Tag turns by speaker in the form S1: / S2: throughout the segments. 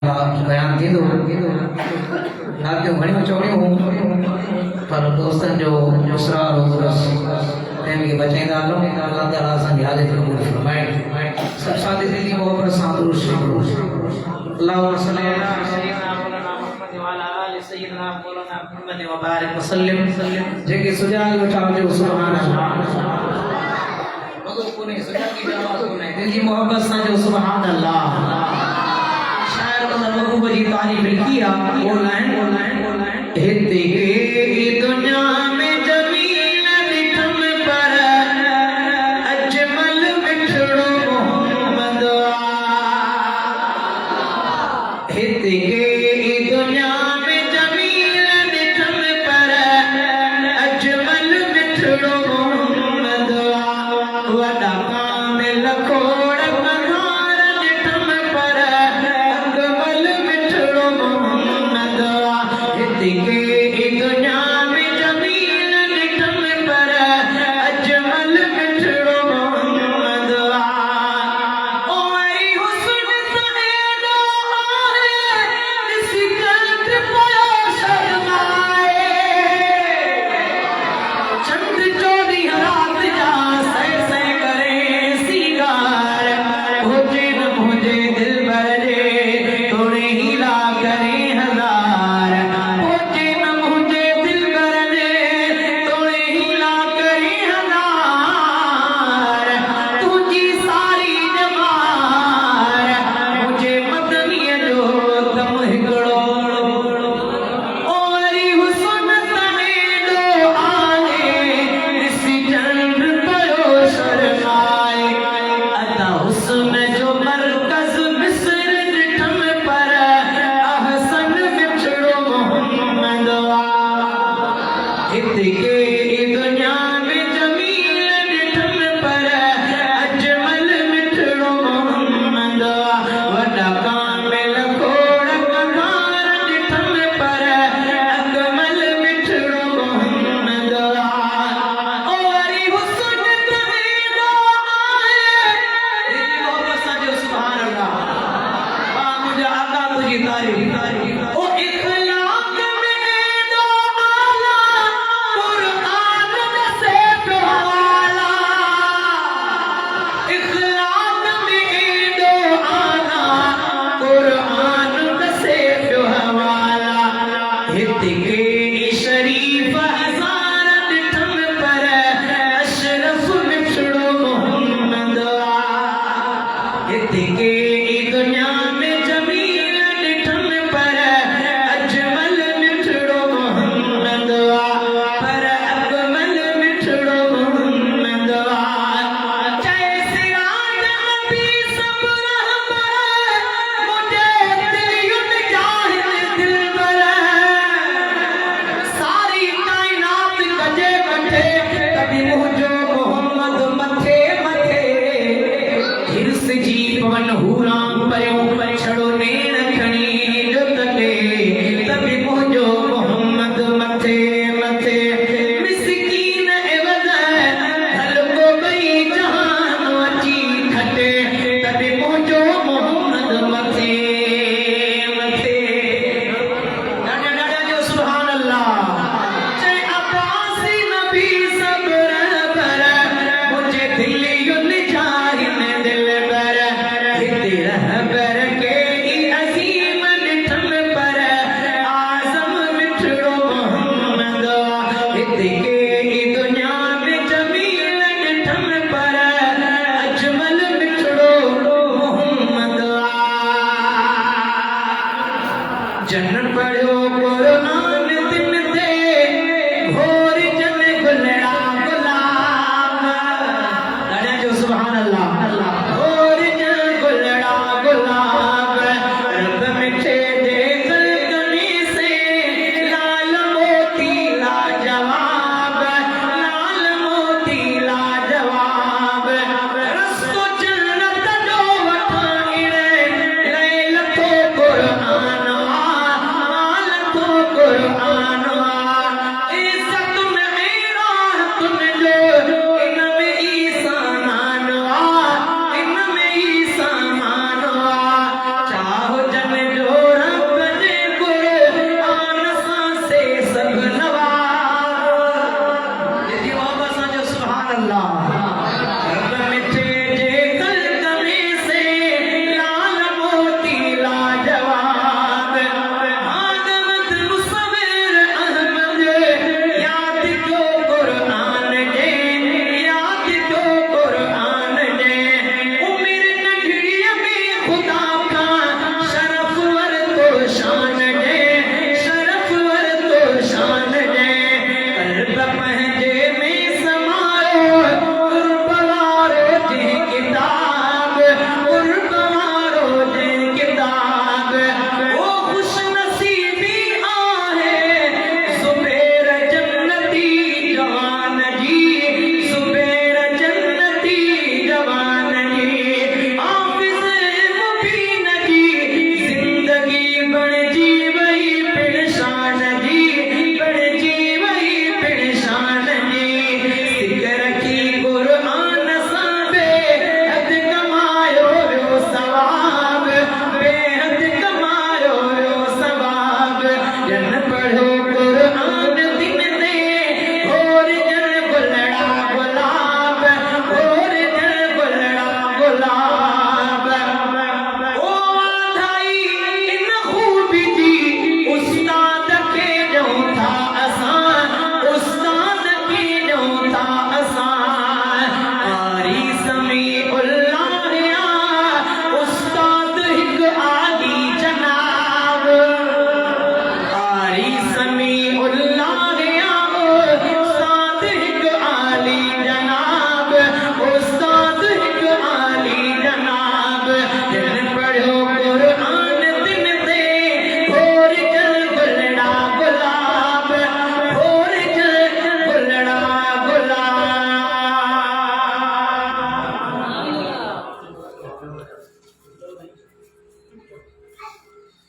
S1: बयान थी तो रात जो घणी चौड़ियूं पर दोस्तन जो इसरार हो बस प्रेम के बचाईंदा हलो अल्लाह ताला असांजी हालत क़बूल फरमाए सब साथी दिली मोहब्बत सां दुरूद शरीफ पढ़ो अल्लाहुम्मा सल्ली अला सय्यिदना मौलाना मुहम्मद व अला आलि सय्यिदना मौलाना मुहम्मद व बारिक वसल्लम जेके सुजाल वेठा हुजो सुभान अल्लाह मगर कोने सुजाल की आवाज कोने दिल जी मोहब्बत सां जो सुभान अल्लाह महबूब जी तारीफ किया बोलाएं हिते के दुनिया में जमील निठम पर अजमल मिठड़ो मोहम्मद हिते के दुनिया में जमील निठम पर अजमल मिठड़ो मोहम्मद वडा कामिल खोड़ पधार निठम पर के दुनिया में जमील निठम पर अजमल मिठड़ो मोहम्मद ओ मेरी हुस्न सहेलो आहे इस कंठ पयो शर्माए चंद चोरी रात जा सह करे सिंगार मुझे न मुझे दिल भर जे थोड़े हीला करे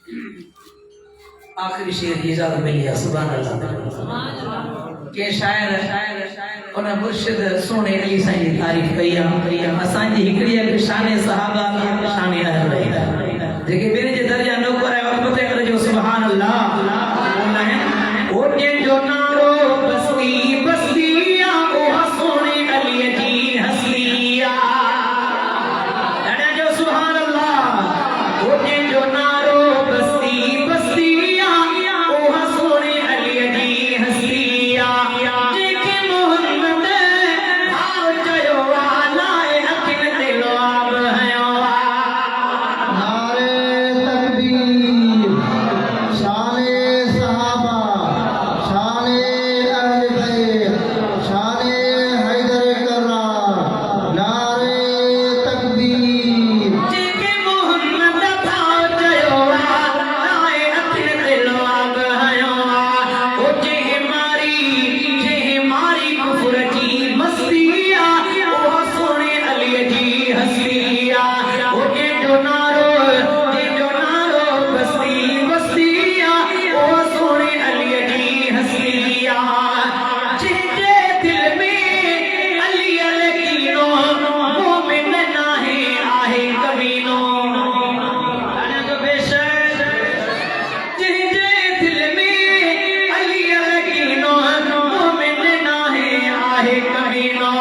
S1: आखिरी शेर की इजाजत मिली है सुभान अल्लाह के शायर उन मुर्शिद सोने अली साईं की तारीफ कई है असांजी हिकड़ी है शान सहाबा शान अहल बैत जेके मेरे जे दर्जा नौकर है वक्त पते कर जो सुभान अल्लाह बोलना है ओ के जो नारो बस्ती बस्तिया ओ सोने अली की हसलिया अरे जो सुभान अल्लाह ओ के जो नारो बस्ती बस्तिया ओ सोने अली की हसलिया जेके मोहम्मद भाव चयो आलाए अकिन दिलो अब हयो
S2: नारे तकबीर शाने सहाबा शाने अहले बैत शाने हैदर कर्रार नारे तकबीर
S1: जेके मोहम्मद भाव चयो आलाए अकिन दिलो अब हयो ओ जे मारी कुफर जी मस्तिया ओ सोने अली जी हसलिया ओ जे जो नारो बस्ती बस्तिया ओ सोने अली जी हसलिया जे दिल में अली कीनो मोमिन नाहे आहे कमीनो अने जो बेशक जे दिल में अली कीनो मोमिन नाहे आहे कमीनो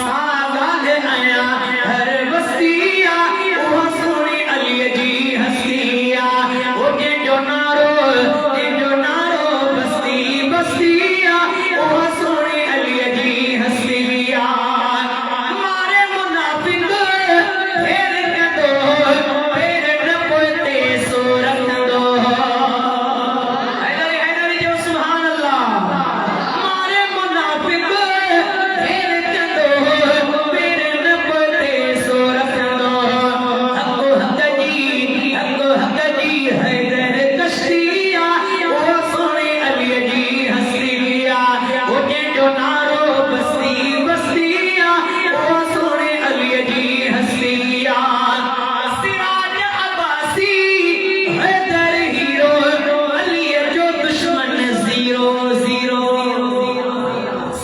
S1: सागाल आया हर बस्तिया ओ सोने अली जी हसलिया ओ के जो नारो बस्ती बस्तिया ओ सोने अली जी हसलिया मारे मुनाफिक फेर कदो फेर न पोते सो रख दो हैदर जो सुभान अल्लाह मारे मुनाफिक फेर कदो फेर न पोते सो रख दो हक जी हैदर कश्तिया ओ सोने अली जी हसलिया ओ के जो नारो बस्ती बस्तिया ओ सोने अली जी हसलिया सिराज अब्बासी हैदर हीरो अली जो दुश्मन zero zero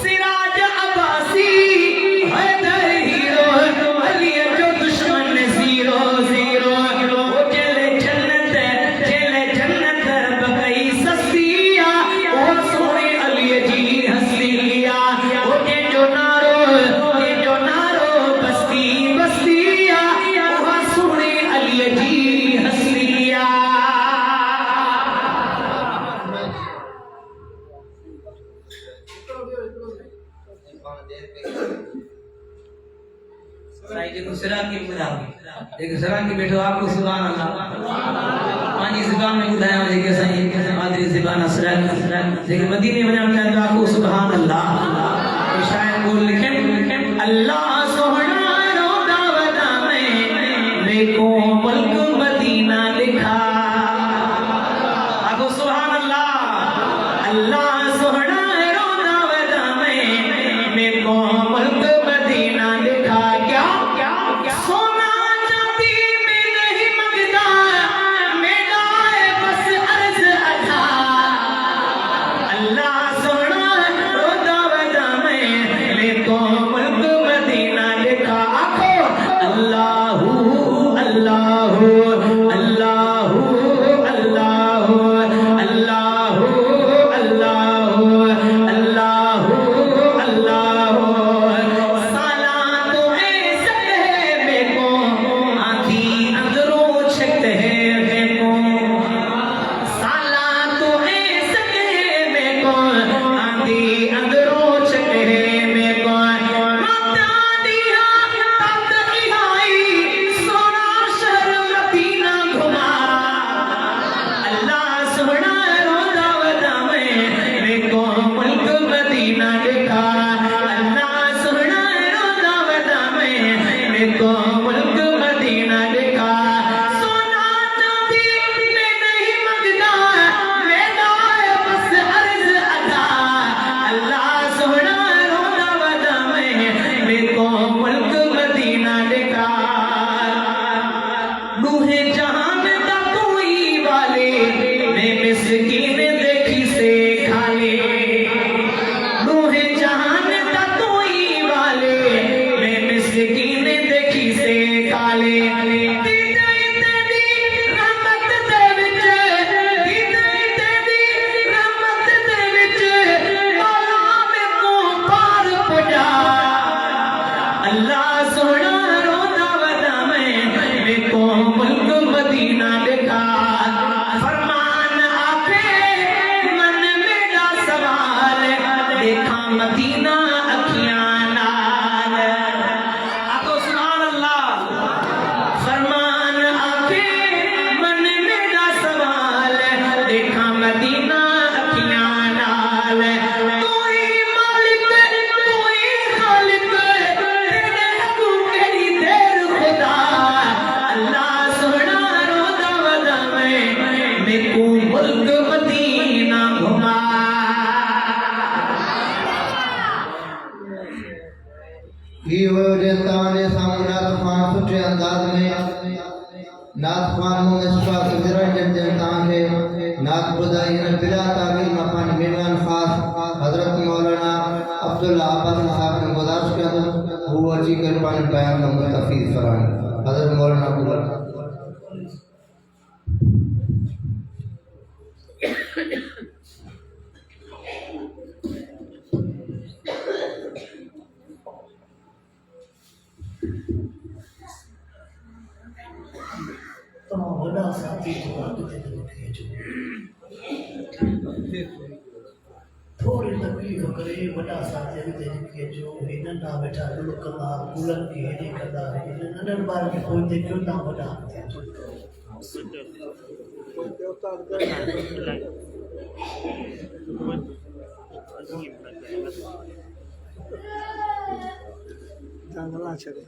S1: Siraj Abbasi Haider hero Ali जो दुश्मन जीरो जीरो ओ चले जन्नत बकई सस्तिया ओ सोने अली जी हसलिया ओ के जो नारो बस्ती बस्तिया ओ सोने अली जी हसलिया साईं जेको सिराकी बैठो आपको सुभान अल्लाह पांजी ज़ुबान में ॿुधायां जेके साईं मादरी ज़ुबान सिराकी जेके मदीने वञण चाहिनि था आपको सुभान अल्लाह शायद बोल लिखे अल्लाह सोहना रोदा वदा में मेको मुल्क मदीना दिखा आपको सुभान अल्लाह अल्लाह सोहना रोदा वदा में मेको मुल्क मदीना दिखा क्या सोना चांदी में नहीं मंगता मेरा है बस अर्ज अदा अल्लाह सोना रोदा वदा में मेको मुल्क मदीना दिखा आखो अल्लाहू अल्लाहू अल्लाहू अल्लाहू अल्लाहू अल्लाह मैंने को मुल्क मदीना घुमा
S2: ये वो देता ने सामने खान सुटे अंदाज में नाथ खान मुस्फा सदरा जब ताके नाथ खुदाई ने बिला ताकील मकान मेहमान खास हजरत मौलाना अब्दुल्ला आबाद साहब ने गुजारिश किया वो अर्जी कर पान बयान का मुस्तफीद फरमाएं हजरत मौलाना अब्दुल्ला
S1: तो बड़ा साथी थोड़ी तकलीफ करे बड़ा साथी के जो हिनन ना बैठा लोग कमा बुलंद की हेडी करदा है नंदन बार में कोई ते क्यों ना बड़ा
S3: जंगला चले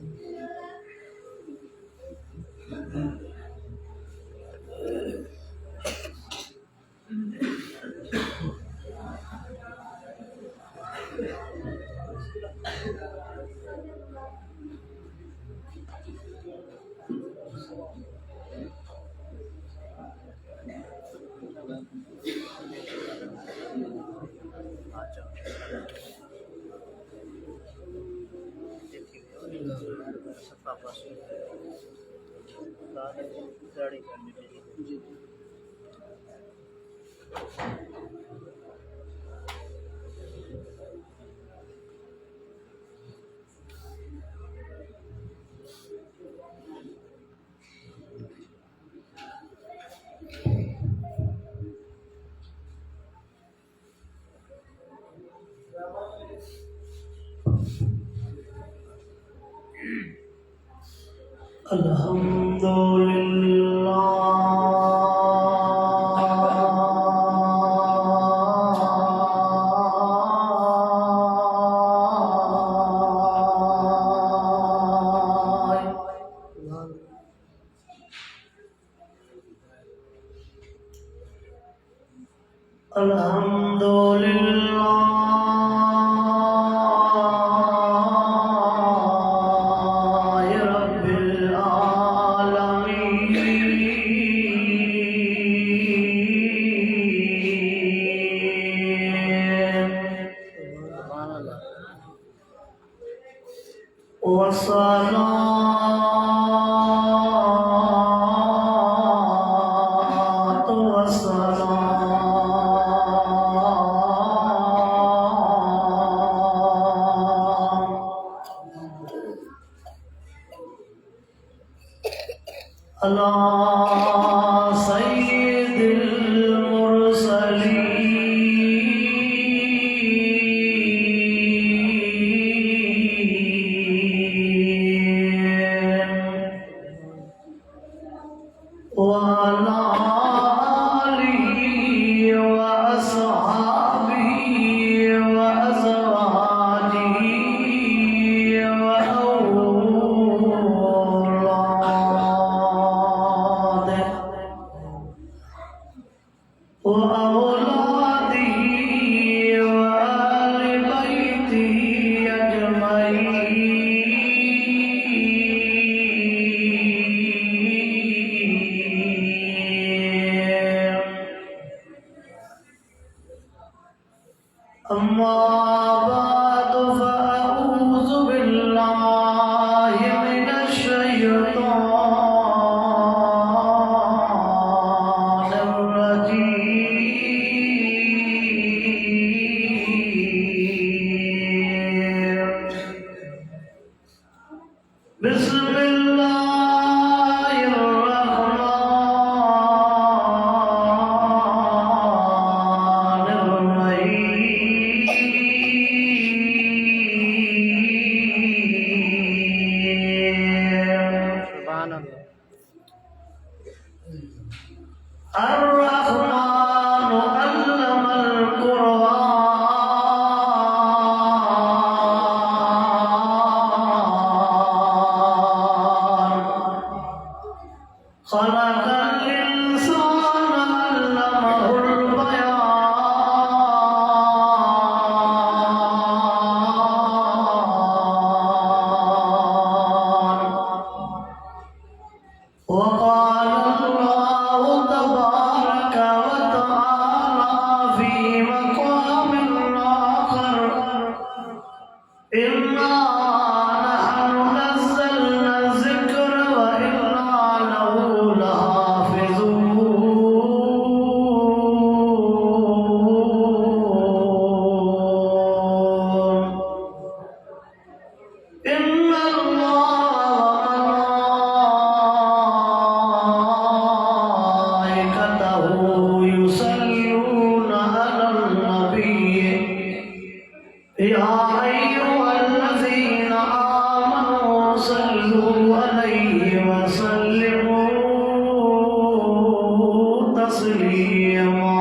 S4: तस्लीमा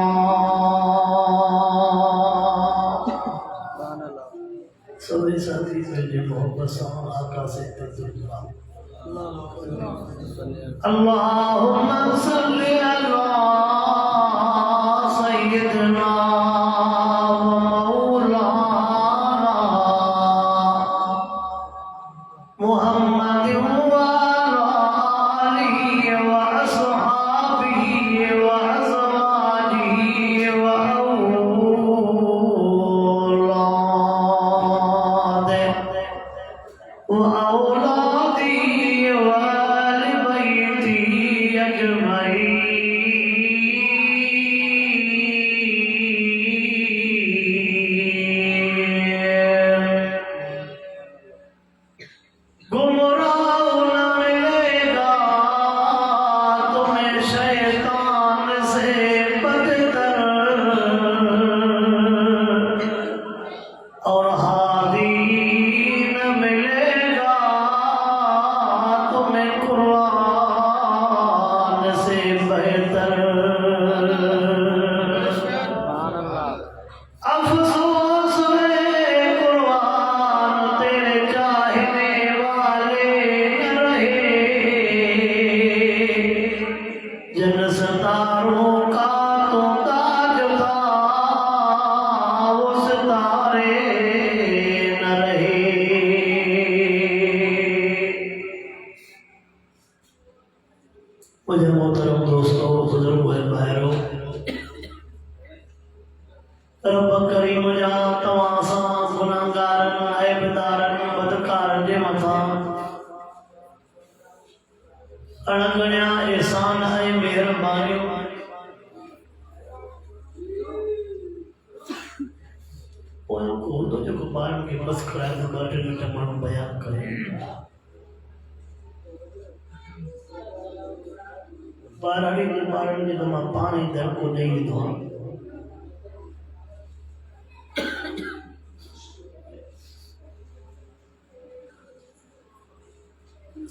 S4: सभी साथी मेरे मोहब्बत सामान आका से तजुर्बा अल्लाहुम्मा सल्ली अला सय्यदना व मौलाना मुहम्मद व आलिहि व अस्हाबिहि व अज़वाजिहि व औलादी व आल बैती अजमईन। गुमराह न मिलेगा तुम्हें शैतान से बदतर और हादी न मिलेगा तुम्हें कुरान से बेहतर। अफसोस है कुरान तेरे चाहने वाले न रहे, जन सितारों का तो ताज था वो सितारे न रहे। मुझे मोहतरम दोस्तों बुजुर्ग है भाइयों, रब करीम जा तव्हां सां गुनाहगारनि ऐबदारनि बदकारनि जे मथां अणगणिया एहसान ऐं महिरबानियूं पोयों को हूंदो जेको ॿारनि खे बस कराए त ॿ टे मिंट माण्हू बयानु करे। ॿारनि खे त मां पाण ई दड़को ॾेई ॾींदो आहियां।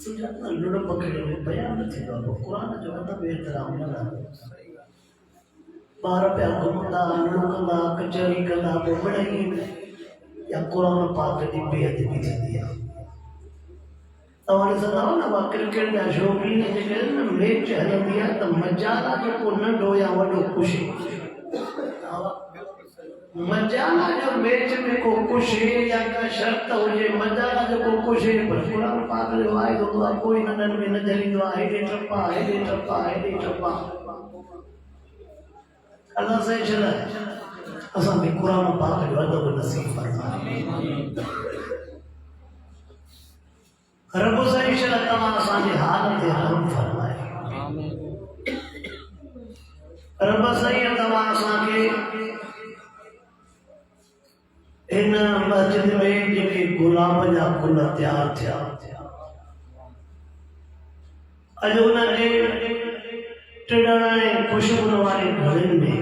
S4: सुञाणा लुड़ पकड़े में बयान न थींदो आहे, क़ुरान जो अदब एतिराम न रहंदो। ॿार पिया घुमंदा लुकंदा कचहरी कंदा पोइ मिड़ई या क़ुरान पाक जी बेअदबी थींदी आहे। तव्हां ॾिसंदा न उहा क्रिकेट जा शौक़ीन जेके न मैच हलंदी आहे त मजाल आहे जेको नंढो या वॾो ख़ुशी मजाला जो मैच में को कुशे या का शर्त हुजे मजाला जो को कुशे पर कुरान पाक जो आहे तो कोई नंढन में न जलींदो आहे हेॾे टपा हेॾे टपा हेॾे टपा। अल्लाह से चला असां खे कुरान पाक जो अदब नसीब फरमाए। रब सही चला तव्हां असांजे हाल ते रहम फरमाए। रब सही तव्हां असांखे इन मस्जिद में जेके गुलाब जा गुल तैयार थिया अॼु उनजे टिड़ण ऐं ख़ुशबूनि वारे घरनि में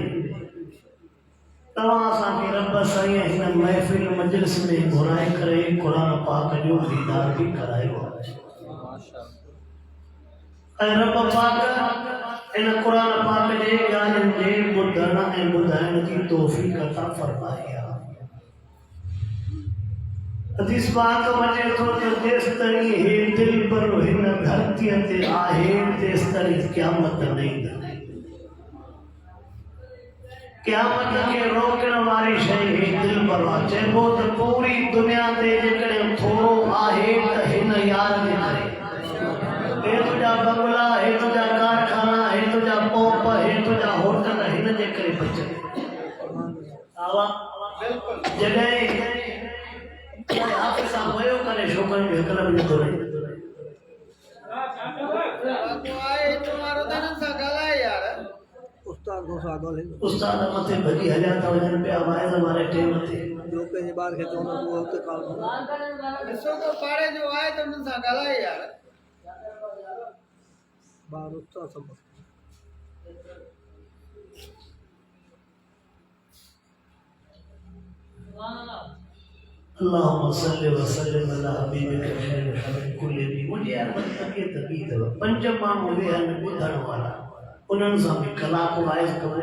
S4: तव्हां असांखे रब साईं हिन महफ़िल मजलिस में घुराए करे क़ुरान पाक जो दीदार बि करायो ऐं रब पाक इन क़ुरान पाक जे ॻाल्हियुनि जे ॿुधण ऐं ॿुधाइण जी तौफ़ीक़ अता फरमाई आहे। हदीस पाक वञे थो त जेसि ताईं हे दिल पर हिन धरतीअ ते आहे तेसि ताईं क़यामत न ईंदी। क़यामत खे रोकण वारी शइ हे दिल पर आहे। चइबो त पूरी दुनिया ते जेकॾहिं थोरो आहे त हिन यार जे करे। हे तुंहिंजा बंगला हे तुंहिंजा कारखाना हे तुंहिंजा पोप हे तुंहिंजा होटल हिन जे करे बचनि। जॾहिं हाफ़िज़ साहब वयो करे छोकरनि जो हिकु लफ़्ज़ थो रहे उस्ताद मथे भॼी हलिया था वञनि पिया वाइज़ वारे टेम ते
S3: जो पंहिंजे ॿार खे चवंदो उहो हुते काल
S2: ॾिसो तो पाड़े जो आहे त उन्हनि सां ॻाल्हाए यार।
S3: ॿार उस्ताद समझ
S4: अल्लाहुम्मा सल्लि व सल्लिम अला हबीबिक ख़ैर कुल्लि। मुंहिंजी यार तबीयत बि अथव पंज माण्हू वेहनि ॿुधण वारा उन्हनि सां बि कलाक वाइज करो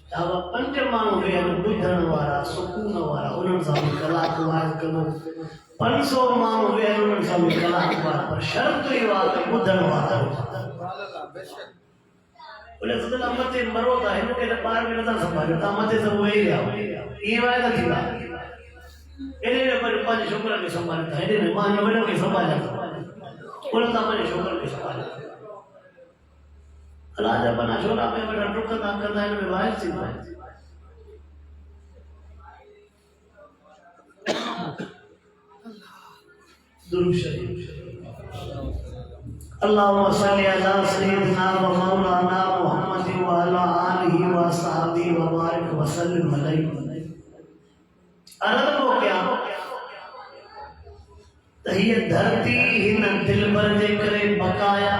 S4: चाहे 5 माण्हू वेहनि ॿुधण वारा सुकून वारा उन्हनि सां बि कलाक वाइज करो 500 माण्हू वेहनि उन्हनि सां बि कलाक वाइज पर शर्त इहो आहे त ॿुधण वारा बोले सदन मथे मरो था हिन खे ॿार बि नथा संभालियो तव्हां मथे सब वेही रहिया ईअं वाइदा थींदा एॾे पर 5 छोकिरनि खे संभालियो था हेॾे मां हिन वॾनि खे संभालिया थो बोले तव्हां पंहिंजे छोकिरनि खे संभालियो अलाह जा बना छोरा में वॾा डुकंदा कंदा हिन में वाइज थींदो आहे दुरूद शरीफ अल्लाहुम्मा सल्ली अला सय्यिदिना व मौलाना मुहम्मद व अला आलिहि व असहाबिहि व बारिक व सल्लिम अलैहि अर्ज़ को क्या त हीअ धरती हिन दिलबर जे करे बकाया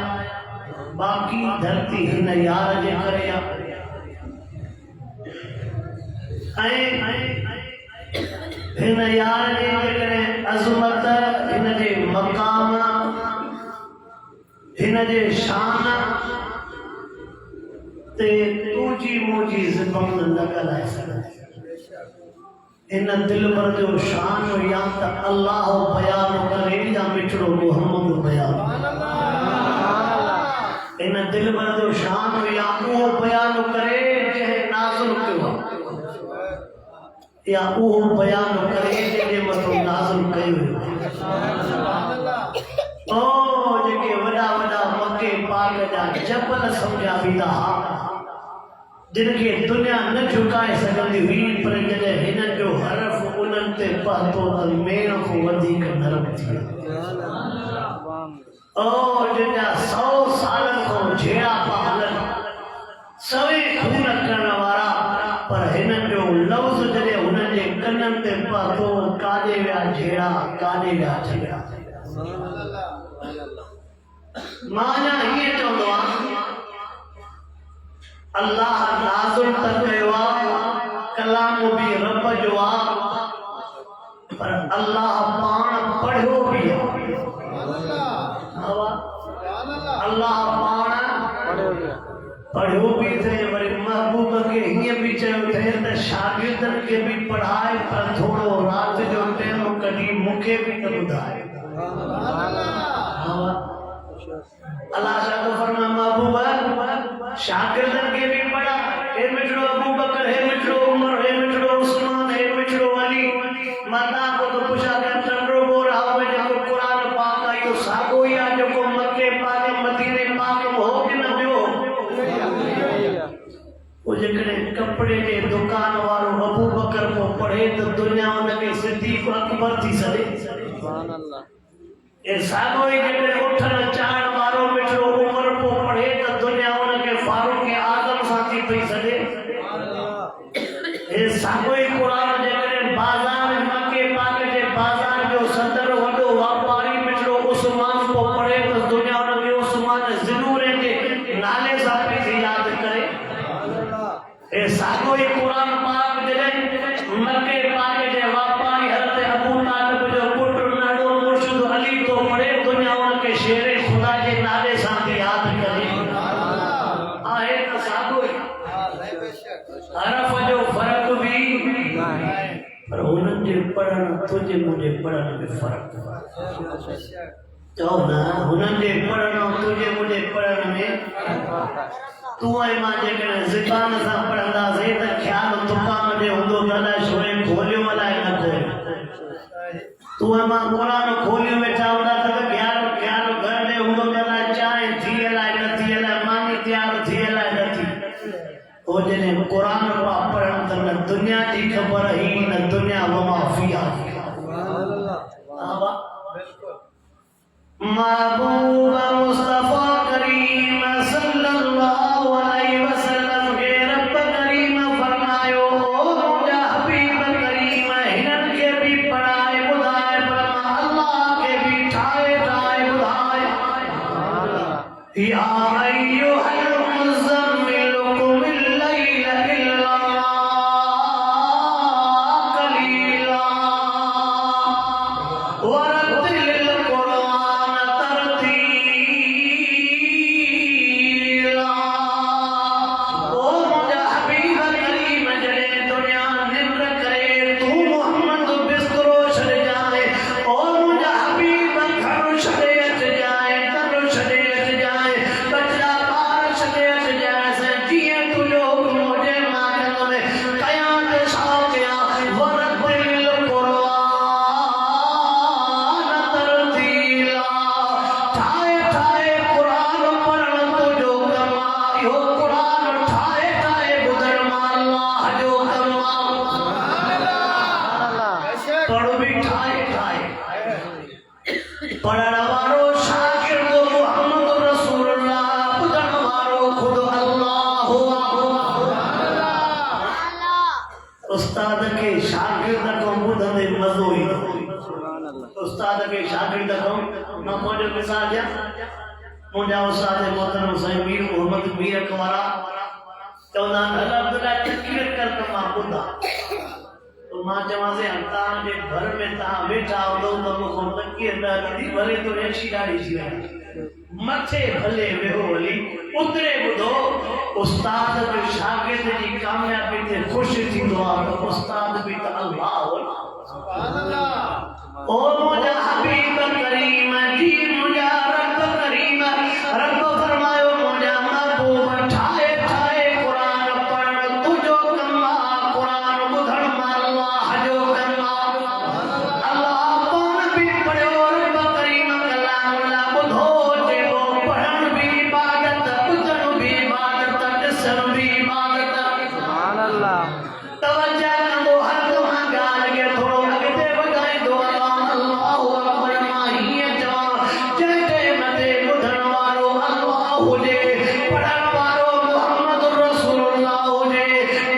S4: बाकी धरती हिन यार जे करे हिन यार जे करे अज़मत हिन जे मकाम हिन जे शान ते तुझी मुझी ज़बान न ॻाल्हाए सघंदी इन दिलबर जो शान या त अल्लाह बयान करे या मिठड़ो मोहम्मद बयान इन दिलबर जो शान या उहो बयान करे जंहिं नाज़िल कयो या उहो बयान करे जंहिंजे मथां नाज़िल कयो ओ जेके वॾा वॾा मके पाक जा जबल सम्झा बीठा जिनके दुनिया न झुकाए सकती हुई पर जॾहिं हिननि जो हरफ उन्हनि ते पहुतो त मेण खां वधीक नरम थी वियो ओ जिनजा 100 सालनि खां झेड़ा पिया हलनि सवे खून करण वारा पर हिननि जो लफ़्ज़ जॾहिं हुननि जे कननि ते पहुतो काॾे विया झेड़ा काॾे विया झेड़ा मां हीअं चवंदो आहियां अल्लाह नाज़िल त कयो आहे कलाम बि रब जो आहे पर अल्लाह पाण पढ़ियो बि आहे अल्लाह पाण पढ़ियो बि थिए वरी महबूब खे हीअं बि चयो थिए त शागिर्दनि खे बि पढ़ाए पर थोरो राति जो टाइम कढी मूंखे बि त ॿुधाए अल्लाह शाह फरमाए महबूब शागिर्दनि खे बि पढ़ा हे मिठड़ो अबू बकर हे मिठड़ो उमर हे मिठड़ो उस्मान हे मिठड़ो अली मां तव्हां को पुछा कर चंड्रो बोर आओ जेको क़ुरान पाक आहे इहो साॻियो ई आहे जेको मके पाक मदीने पाक में हो कि न ॿियो वो जेकॾहिं कपिड़े जे दुकान वारो अबू बकर को पढ़े त दुनिया हुनखे सिद्दीक़ अकबर थी सघे ए साॻियो ई जेकॾहिं उठण चाहण वारो मिठड़ो उमर को पढ़े त दुनिया हुनखे फारूक आज़म सां थी पई सघे ए साॻियो ई क़ुरान जेकॾहिं बाज़ार मके पाक जे बाज़ार जो सदर वॾो वापारी मिठड़ो उस्मान को पढ़े त दुनिया हुनखे उस्मान ज़रूर जे नाले सां पई यादि करे ए साॻियो ई क़ुरान पाक जॾहिं मके पाक जे वापारी हज़रत अबू तालिब जो पुटु नालो मुर्शिद अली तो पढ़े दुनिया उनके शेर खुदा के नाले सां याद करे आहे त साॻियो ई हरफ जो फ़र्क़ बि पर उन्हनि जे पढ़ण तुंहिंजे मुंहिंजे पढ़ण में फ़र्क़ चओ न हुननि जे पढ़ण ऐं तुंहिंजे मुंहिंजे पढ़ण में तूं ऐं मां जेकॾहिं ज़बान सां पढ़ंदासीं त ख़्यालु दुकान में हूंदो त अलाए शोए खोलियो अलाए न खोलियो तूं ऐं मां क़ुरान खोलियो वेठा हूंदा त ख़्यालु घर में हूंदो त अलाए चांहि थी अलाए न थी अलाए मानी तयारु थी अलाए न थी पोइ जॾहिं क़ुरान पिया पढ़नि त न दुनिया जी ख़बर हुई न दुनिया वमा फ़ीहा महबूब मुस्तफ़ा करीम सल्लल्लाहु अलैहि वसल्लम के रब करीम फरमायो मुंहिंजा हबीब करीम हिननि खे बि पढ़ाए ॿुधाए फरमा अल्लाह खे बि ठाहे ॿुधाए या अय्युहल मुज़म्मिल क़ुमिल लैल इल्ला कलीला वरत्तिल क़ुरान तरतीला उस्ताद के शागिर्द को ॿुधंदे मज़ो ईंदो। उस्ताद के शागिर्द को मां पंहिंजो मिसाल ॾियां। मुंहिंजा उस्ताद मोहतरम साईं मीर मोहम्मद मीर अकवारा चवंदा आहिनि हल अब्दुल्ला तकबीर कर त मां ॿुधां। तो मां चवांसि तव्हांजे घर में तव्हां वेठा हूंदो त मूंखां तकबीर न ईंदी भले तो रेशी ॾाढी थी वई मथे भले वेहो हली उतरे ॿुधो। उस्ताद जो शागिर्द जी कामयाबी ते ख़ुशि थींदो आहे त उस्ताद बि त अल्लाह ओ मुंहिंजा हबीब करीम जी मुंहिंजा रब करीम रब फरमायो मुंहिंजा महबूब ठाहे ठाहे क़ुरान पढ़ण तुंहिंजो कमु आहे क़ुरान ॿुधण मां अल्लाह जो कमु आहे। अल्लाह पाण बि पढ़ियो रब करीम कलामुल्लाह ॿुधो जेको पढ़ण बि इबादत ॿुधण बि इबादत ॾिसण बि इबादत। सुभान अल्लाह तवज्जो कंदो हर तव्हां ॻाल्हि खे थोरो अॻिते वधाईंदो अल्लाहु अकबर मां हीअं चवां जंहिंजे मथे ॿुधण वारो अल्लाह हुजे पढ़ण वारो मुहम्मद रसूलुल्लाह हुजे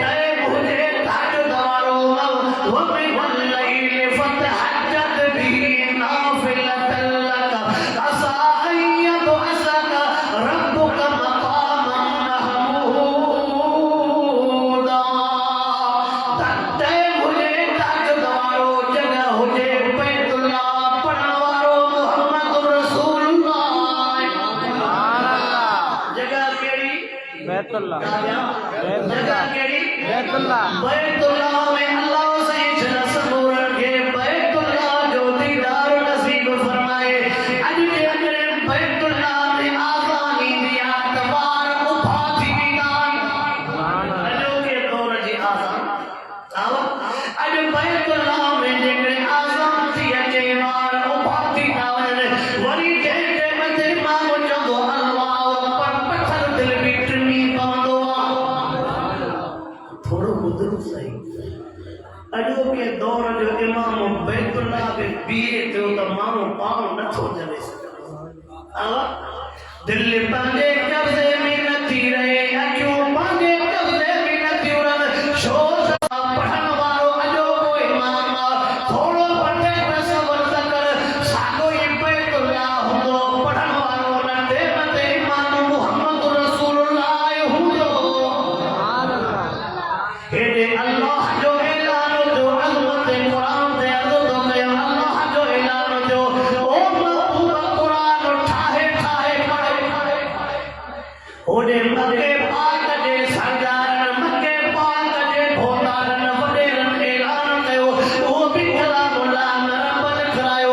S4: तइब हुजे ताजुद वारो वमिन अल-लैल फतहज्जद बिही नाफ़िलतन लक असा अन यबअसक रब्बुक मक़ामन महमूदा। तइब हुजे ताजुद वारो जगह हुजे बैतुल्लाह पढ़ण वारो मुहम्मद रसूलुल्लाह। जगह केड़ी
S3: बैतुल्लाह
S4: जगह केड़ी
S3: बैतुल्लाह
S4: बैतुल्लाह में अल्लाह से सबूर के बैतुल्लाह जो दीदार नसीब फरमाए। अज के अंदर बैतुल्लाह में आसानी दिया तबार उठा थी दान अजो के दौर जी आसान आओ अज बैतुल्लाह में जेकरे आसान थी अचे वार उठा थी दान वरी जे मथे मां चंदो अल्लाह पर पत्थर दिल भी टनी पवंदो थोड़ो बुजुर्ग सही अजो के दौर जो इमाम बैतुल्लाह में बीए थियो त माण्हू पाण नथो जले सघे। दिल पंहिंजे कब्ज़े में नथी रहे अखियूं पंहिंजे कब्ज़े में नथियूं रहनि छो पढ़ण वारो अजो को इमाम थोरो पढ़े तसवर त कर साॻो ई बैतुल्लाह हूंदो पढ़ण वारो नंढे मथे इमाम मुहम्मद रसूलुल्लाह हूंदो। हेॾे अल्लाह जो ऐलान जो अज़मत क़ुरान ते अज़द कयो अल्लाह जो ऐलान जो ओ महबूब क़ुरान ठाहे ठाहे पढ़े होॾे मके पाक जे सरदारनि मके पाक जे भोतारनि वॾेरनि ऐलान कयो उहो बि कलामुल्लाह रब लिखायो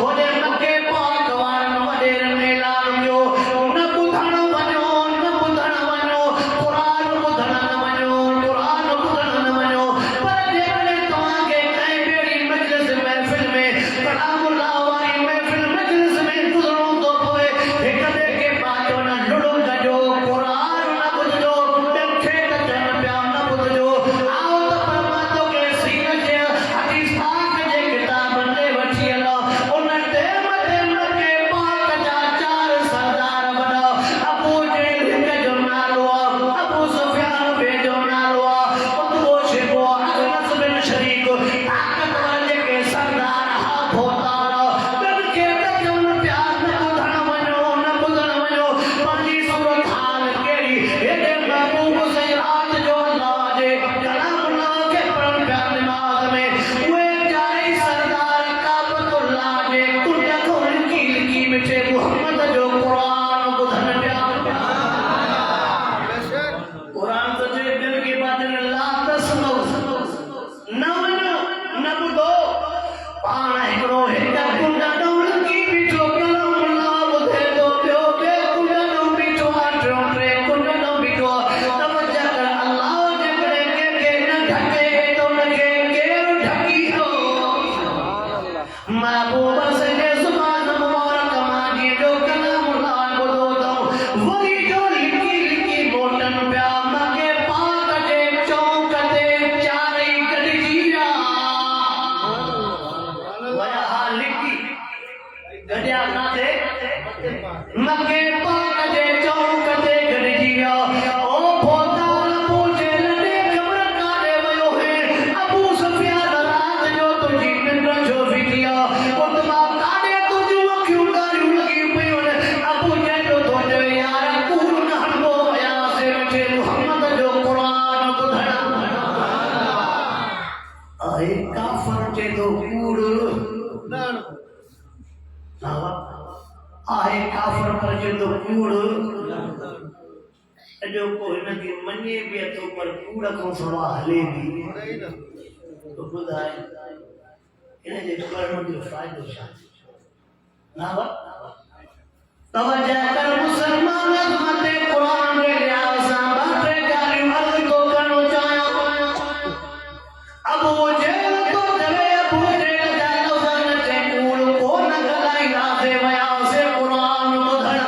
S4: होॾे मके पाक वारनि वॾेरनि ऐलान कयो न ॿुधण वञो न ॿुधण वञो क़ुरान ॿुधण न वञो क़ुरान ॿुधण न वञो पर जेकॾहिं तव्हांखे कंहिं ॿेड़ी मजलिस महफ़िल में कलामुल्लाह वारी महफ़िल मजलिस में गुज़रणो थो पवे हिक ॿिए खे पाचो न लुड़ो कजो क़ुरान न ॿुधजो ॾखे त चवनि पिया न ॿुधजो आओ त पर मां तोखे सीरत जे हदीस पाक जे किताबनि ते वठी हलो उन ते मथे मके पाक जा चार सरदार वॾा अबू जहल हिक जो नालो आहे अबू सुफियान ॿिए जो नालो आहे उतबो शिबो अनस बिन शरीक ताक़तवर जेके सरदार हा भोतार ॿियनि खे त चवनि पिया न ॿुधण वञो न ॿुधण वञो पंहिंजी सूरत हाल कहिड़ी हेॾे महबूब साईं रात जो अल्लाह जे कलामुल्लाह खे पढ़नि पिया निमाज़ में उहे चारई सरदार काबतुल्लाह जे कुंड खां लिकी लिकी मिठे मुहम्मद जो क़ुरान ॿुधनि पिया। क़ुरान तो जे दिल की बात ला तस्मऊ न वञो न ॿुधो पाण हिकिड़ो हिक कुंड ॾांहुं लिकी बीठो कलामुल्लाह ॿुधे थो ॿियो ॿिए कुंड ॾांहुं बीठो आहे टियों टे कुंड ॾांहुं बीठो आहे तवज्जो कर अल्लाह जेकॾहिं कंहिंखे न ढके त उनखे केरु ढकींदो। महबूब सॼे ज़ुबान मुबारक मां जीअं जो कलामुल्लाह ॿुधो अथऊं वरी जो लिकी लिकी मोटनि पिया मके पाक जे चौक ते चारई गॾिजी चे तो कूड़ आहे काफर पर जे तो कूड़ जो को इनके मने भी तो पर कूड़ को सवा हले भी तो बुधाए इन्हें जे कर्म जो फायदो छा ना वा तवज्जो कर मुसलमान मते कुरान रे लियासा बाटे गाली मत को कनो चाया अब वो जेल तो चले अबू जेल जातो सन से कूड़ को न गलाई रासे वया से कुरान बुधण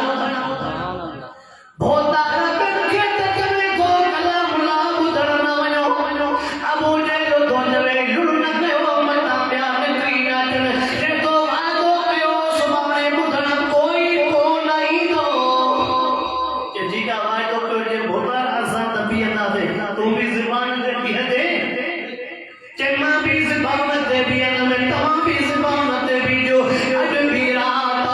S4: भोता रबन के तकने को कलाम ला बुधण न वयो अबू जेल तो चले लुड़ न कयो मता प्यार करी नाचन से तो वादो कयो सुभाणे बुधण कोई को नहीं दो ये जी का वादो कयो जे भोता असा तबियत ना दे तू भी जुबान दे कह दे चेमा भी जुबान दे भी में तमाम भी जुबान दे भी जो अज भी रात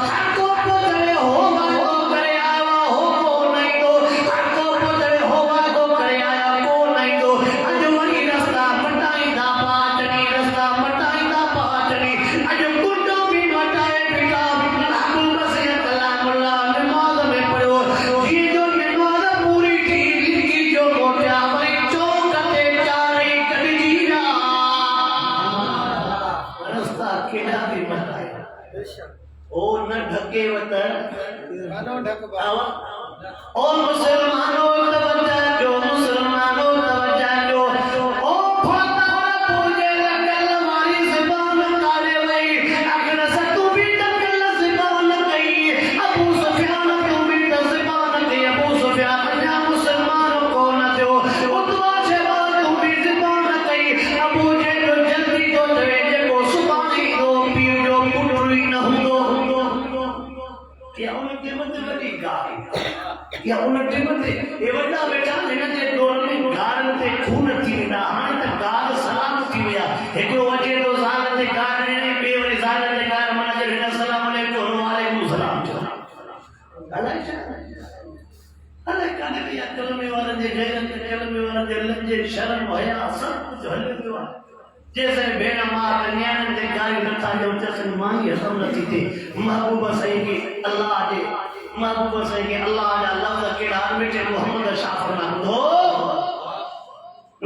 S4: हर को पुतले हो वादो करे आवा हो को नहीं दो हर को पुतले हो वादो करे आया को नहीं दो अज वही रास्ता मटाई दा पाटनी रास्ता मटाई दा पाटनी अज कुंडो भी मटाए पिता अबुल बसिया कलामुल्ला नमाज में पढ़ो ये जो नमाज पूरी की जिंदगी जो मोटा वही चौकते चारे कदीरा रास्ता केड़ा भी मटाए ओ न ढके वत आवा ओ मुसलमानों तवज्जो जो मुसलमानों तवज्जो ओ फता पूजे लगल मारी जुबान काले वई अगर सतु भी तकल जुबान कई अबू सुफियान तू भी जुबान कई अबू सुफियान या मुसलमानों को न दो उतवा छवा तू भी जुबान कई अबू जे जो जल्दी तो दे जे को सुबानी दो पीओ जो पुटरी न हुंदो या उनके मत वडी गाली या उनके मत ए वडा बेटा हिन जे दौर में गारन ते खून थी वेंदा हाणे त गाल सलाम थी विया हिकिड़ो अचे तो साल ते गाल ने बे वरी साल ते गाल मन जे हिन सलाम अलैकुम वालेकुम सलाम अलाए छा अलाए काने या कलमे वारन जे गैरन ते कलमे वारन जे लंजे शर्म हया सब कुछ हल पियो आहे जैसे भेण मां कन्यान ते गाय नथा जो चसन माई हसम नथी थे महबूब सही की अल्लाह दे महबूब सही की अल्लाह जा लफ्ज केड़ा मिटे मोहम्मद शाफर ना दो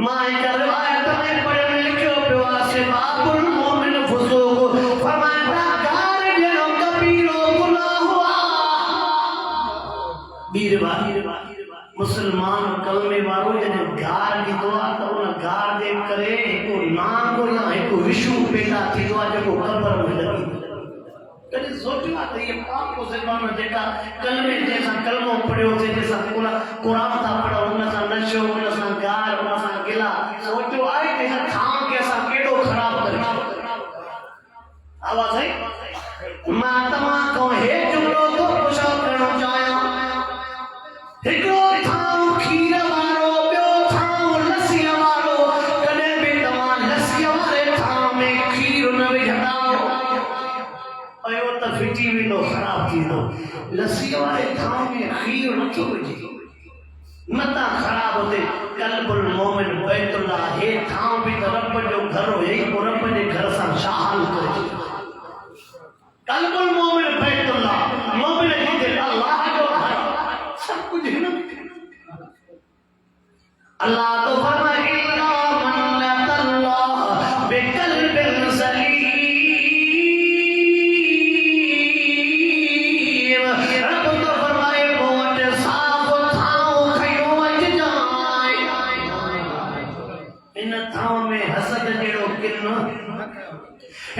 S4: मां कर रिवायत में पढ़े में लिखियो पियो आहे बाबुल मोमिन फुसूक फरमाया गार जनो कबीरो गुनाह हुआ बीरवा मुसलमान कलमे वारो जने गार दी दुआ तो उन गार दे करे को नाम को या को विशु पैदा थी दुआ जो कबर में लगी कदी सोचियो त ये पाक को ज़बान जेका कलमे जैसा कलमो पढ़ियो थे जैसा कुरान था पढ़ो उन सा नशो उन सा गार उन सा गिला सोचियो आए कि थाम के सा केडो खराब करे आवाज है मां तमा को हे जुमलो तो पुछो करणो चाहियो हिकड़ो थाम खीर वारो ॿियो थाम लस्सी वारो कॾहिं बि तव्हां लस्सी वारे थाम में खीर न विझंदा अयो त फिटी वेंदो ख़राब थींदो लस्सी वारे थाम में खीर नथो विझे नथा ख़राब हुजे कल्बुल मोमिन बैतुल्लाह हे थाम बि त रब जो घर हुई पोइ रब जे घर सां छा हाल करे कल्बुल मोमिन बैतुल्लाह मोमिन जी दिल अल्लाह जो घर सब कुछ है ना अल्लाह तो फरमाए इल्ला मन लतल्लाह बिकल्बिन सलीम रब तो फरमाए मोट साफ थाओ खयो अच जाए इन थाओ में हसद जेड़ो किनो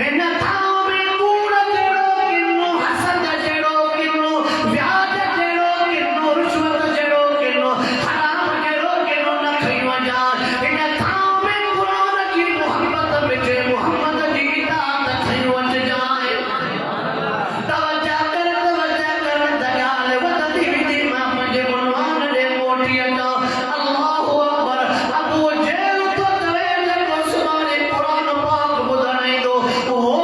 S4: इन थाओ में कूड़ जेड़ो किनो हसद जेड़ो किनो व्याज जेड़ो किनो रिश्वत जेड़ो किनो हराम जेड़ो किनो न खयो जा इन थाओ में कुरान की मोहब्बत मिटे मोहम्मद जी इताअत खयो अच जाए तवज्जो कर दगाल वतदी विधि मां मुझे गुणवान दे मोटी अचा अल्लाहु अकबर अबू जेल तो तवे को सुभाणे कुरान पाक बुधाई दो वो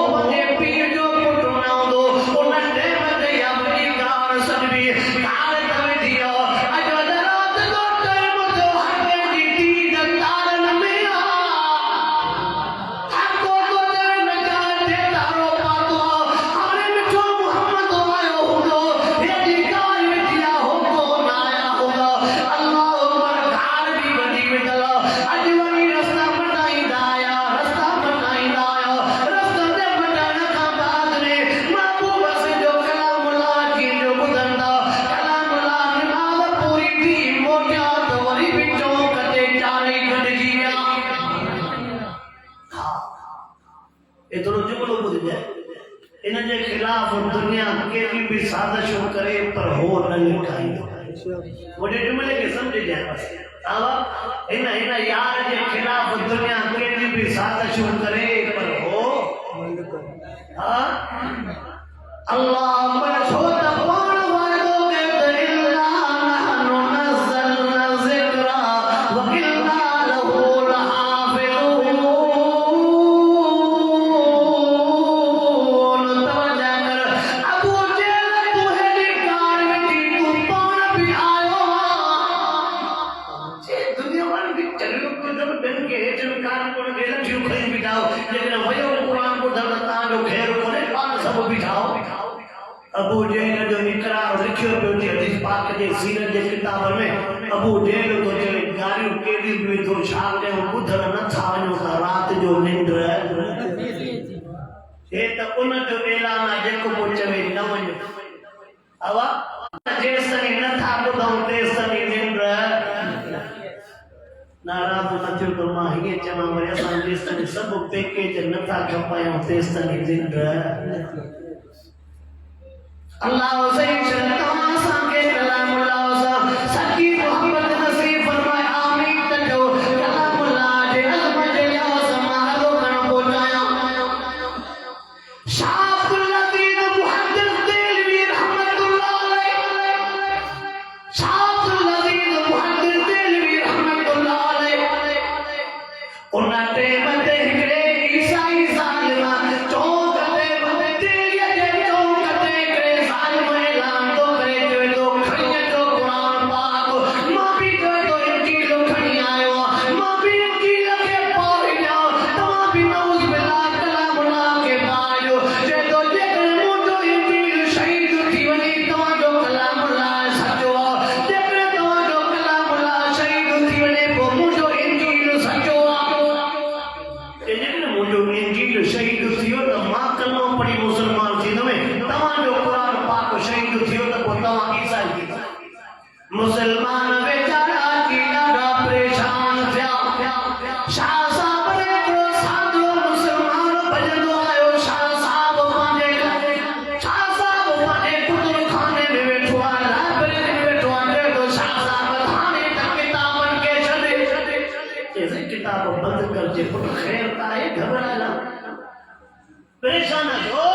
S4: जाए इन जे खिलाफ दुनिया केॾी बि साज़िशूं करे पर हो न लिकाईंदो वॾे जुमिले खे सम्झ जाए हिन यार जे खिलाफ दुनिया केॾी बि साज़िशूं करे पर हो अल्लाह पर छो त पाण वाइदो कयो त इन्ना नहनु नज़लना ज़िक्रा व इन्ना लहू लहाफ़िज़ून तवज्जो कर अबू जेल तू हेॾी कार वेठी तू पाण बि आयो जे दुनिया वारनि खे चरियो कुझु ॿियनि खे हेठि कार कोन खे लठियूं खणी बीठाओ लेकिन वयो क़ुरान ॿुधण तव्हांजो ख़ैरु कोन्हे पाण सभु बीठाओ अबू जेल जो इकरार लिखियो पियो थी हदीस पाक जे सीरत जे किताब में अबू जेल तो चवे गारियूं केॾी बि थो छा कयूं ॿुधण नथा वञूं त राति जो निंड हे त उन जो ऐलान आहे जेको पोइ चवे न वञो अवा जेसिताईं नथा ॿुधूं तेसिताईं निंड नाराज़ न थियो त मां हीअं चवां वरी असां जेसिताईं सभु पैकेज नथा खपायूं तेसिताईं निंड अल्लाह सही चरता सांके कलामुल्लाह सा सच्ची मोहब्बत नसीब फरमाए आमीन तको कलामुल्लाह जे अज़मत जे या समारो कण पहुंचाया शाहबुल्लाह दीन मुहद्दिस देलवी रहमतुल्लाह अलैह शाहबुल्लाह दीन मुहद्दिस देलवी रहमतुल्लाह अलैह उन टेम ते हिकड़े ईसाई ज़ालिमा चौकते तेलिया जे चौकते करे ज़ालिम ऐलान तो करे जो तो खणी जो कुरान पाक मां भी जो तो इंजील खणी आयो मां भी इंजील के पढ़ी जाओ तमाम भी नऊज़ बिल्लाह कलामुल्लाह के पायो जे तो जे मुंजो इंजील शहीद थी वनी तमा जो कलामुल्लाह सचो जे तमा जो कलामुल्लाह शहीद थी वने पो मुंजो इंजील सचो लेकिन मुंजो इंजील शहीद थियो त मां कलमो पढ़ी मुसलमान थींदुमि तव्हांजो क़ुरान पाक शहीद थियो त पोइ तव्हां ईसाई थींदा मुसलमान वेचारा थी ॾाढा परेशान थिया शाह साहब ने हिकिड़ो साधो मुसलमान भॼंदो आयो शाह साहब पंहिंजे कुतुब खाने में वेठो आहे लाइब्रेरी में वेठो आहे चए थो शाह साहब हाणे त किताबनि खे छॾे चए किताब बंदि करजे पुट ख़ैर त आहे घबराइला परेशान थियो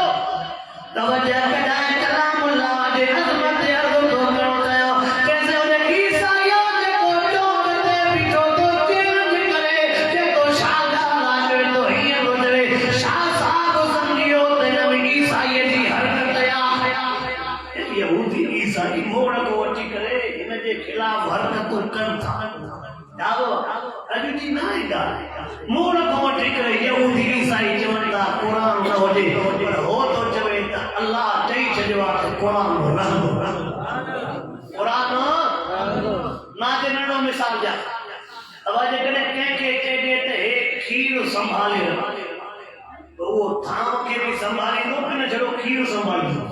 S4: तवज्जो कढाए कलामुल्लाह जे अज़मत ते अर्ज़ तो करणो कयो कैसे उन ईसाईयो जेको चौकते बीठो तो जेल जे करे जेको शाहगाह चवे तो हीअं गुज़रे शाह साहब सम्झियो त हिन में ईसाईअ जी हरकत यहूदी ईसाई मोड़ को वठी करे हिन जे खिलाफ़ हरकतूं कनि था ॾाढो अॼु जी न आहे ॻाल्हि मोड़ को वठी करे यहूदी ईसाई चवनि था क़ुरान न हुजे पर हो तो चवे त अल्लाह चई छॾियो आहे त क़ुरान रहंदो क़ुरान नाज़ नंढो मिसाल जा अवा जेकॾहिं कंहिंखे चइजे त हे खीर संभाले उहो थाम खे बि संभालींदो कि न छड़ो खीर संभालींदो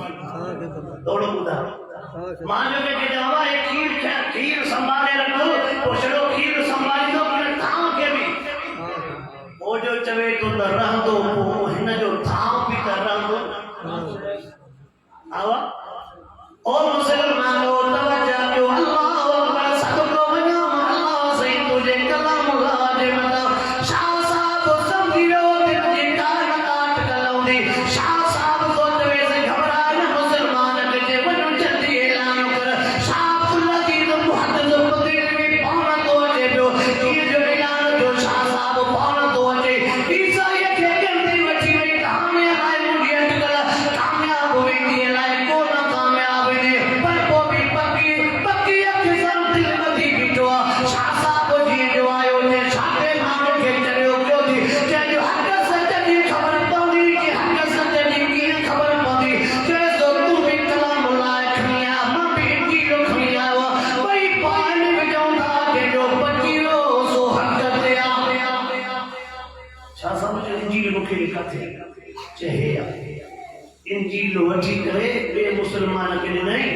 S4: थोरो ॿुधायो मां जो के चवां हे खीर संभाले रखो पोइ छड़ो खीर संभालींदो कि न थाम खे बि पोइ जो चवे थो त रहंदो पोइ हिन जो थाम बि त रहंदो आवा ओ मुसलमानो तवज्जो कयो अल्लाहु अकबर सदको वञो अल्लाह सही तुझे कलामुल्लाह जे मथां शाह साहब सम्झियो दिल जी काट कलौंदी शाह साहब तो चवे से घबराए न मुसलमान के जे वञो जल्दी ऐलान कर शाहबुल्लाह दीन मुहद्दिस देलवी पाण तो अचे पियो कीअं जो ऐलान जो शाह साहब पाण तो अचे ईसाई खे गंदी वठी वई हाणे हाय मुंहिंजी अटकल कामयाब वेंदी अलाए कोन कामयाब वेंदी पर पोइ बि पकी अखि सां दिलि ॿधी बीठो आहे शाह साहब जीअं जो आयो ने छाते माण्हू खे चरियो पियो थी जंहिंजो हक़ सच जी ख़बर पवंदी कि हक़ सच जी कीअं ख़बर पवंदी चए थो तूं बि कलामुल्लाह खणी आ मां बि इंजील खणी आयो ॿई पाण में विझूं था जंहिंजो बची वियो सो हक़ ते आहे छा सम्झ इंजील मूंखे किथे चए इंजील वठी करे ॿिए मुसलमान खे ॾिनई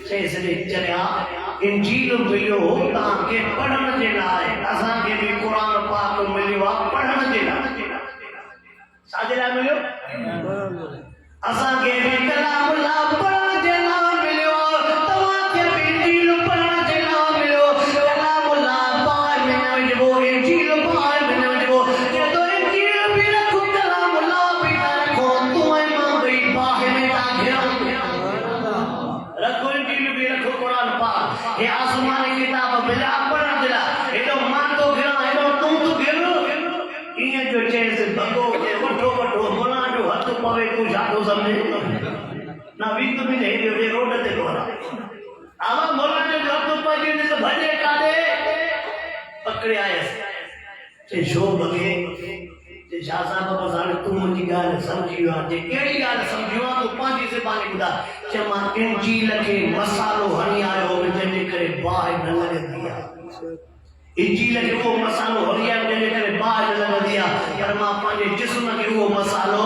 S4: चए सॼे चरिया इंजील मिलियो तव्हांखे पढ़ण जे लाइ असांखे बि क़ुरान पाक मिलियो आहे पढ़ण जे लाइ छाजे लाइ मिलियो असां के भी कलामुल्लाह पढ़ण जे लाइ मिलियो तव्हां के भी इंजील पढ़ण जे लाइ मिलियो कलामुल्लाह पाए में न वञिबो इंजील पाए में न वञिबो जेतो इंजील भी रखो कलामुल्लाह भी न रखो तूं ऐं मां ॿई बाहि में था घिरऊं रखो इंजील भी रखो कुरान पाक हे आसमानी किताब बिला पढ़ण जे लाइ हेॾो मां थो घिरां हेॾो तूं थो घिर ईअं जो चएसि भॻो के वठो वठो मोला जो हथ पवे तूं छा थो सम्झे ना विक में हेॾे होॾे रोड ते थो हलां आवा मोला जो हथ पवे त भॼे काॾे पकड़े आयसि चई छो भॻे चई छा साहिब बसि हाणे तूं मुंहिंजी ॻाल्हि सम्झी वियो आहे जे कहिड़ी ॻाल्हि सम्झी वियो आहे तूं पंहिंजी ज़बानी ॿुधाए चई मां इंजील खे मसालो हणी आयो हुउमि जंहिंजे करे बाहि न लॻंदी आहे इंजील खे उहो मसालो हणी आयो जंहिंजे करे बाहि न लॻंदी आहे पर मां पंहिंजे जिस्म खे उहो मसालो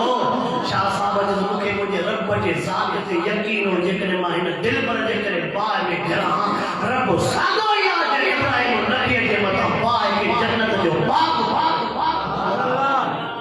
S4: शाह साहिब जो मूंखे मुंहिंजे रब जे ज़ात ते यकीन हो जेकॾहिं मां हिन दिलि भर जे करे बाहि में घिरां रब साॻियो ई आहे जो इब्राहिम नबीअ जे मथां बाहि खे जन्नत जो बाग़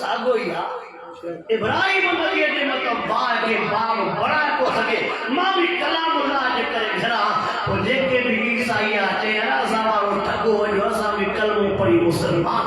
S4: साॻियो ई आहे इब्राहिम नबीअ जे मथां बाहि खे बाग़ बणाए थो सघे मां बि कलामुल्लाह जे करे घिरां पोइ जेके बि ईसाई आहे चई असां वारो ठॻो वञो असां बि कलमो पढ़ी मुस्लमान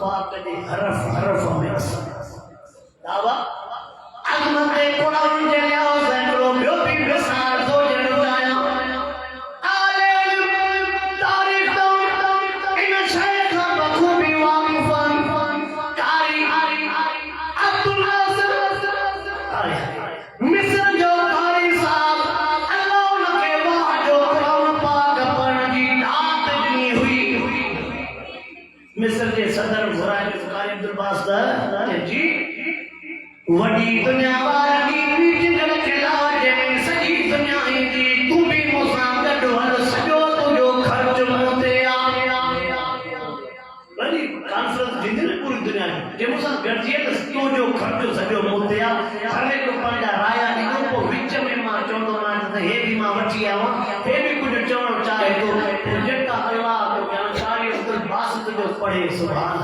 S4: पाक जे हरफ हरफ में दावा अज़मत कुरान जे लिहाज़ सां हिकिड़ो ॿियो बि मिसाल थो ॾियणु चाहियां आले तारीख़ इन शइ खां बख़ूबी वाक़िफ़ कारी अब्दुल नासिर मिस्र जो कारी साहब अल्लाह उनखे वाह जो कुरान पाक पढ़ण जी दात ॾिनी हुई मिस्र जे सदर घुराए कारी अब्दुल बासित जी वडी दुनिया वारी बीच जल खिलाज में सजी दुनिया ईंदी तूं बि मूंसां गॾु हल सॼो तुंहिंजो ख़र्च मूं ते आहे वरी कॉन्फ्रेंस थींदी न पूरी दुनिया में जे मूंसां गॾिजे त तुंहिंजो ख़र्च सॼो मूं ते आहे हर हिकु पंहिंजा राया ॾींदो पोइ विच में मां चवंदोमांसि त हे बि मां वठी आयो आहियां हे बि कुझु चवणु चाहे थो जेका अलाह जो ज्ञानकारी अब्दुल बासित जो पढ़े सुभान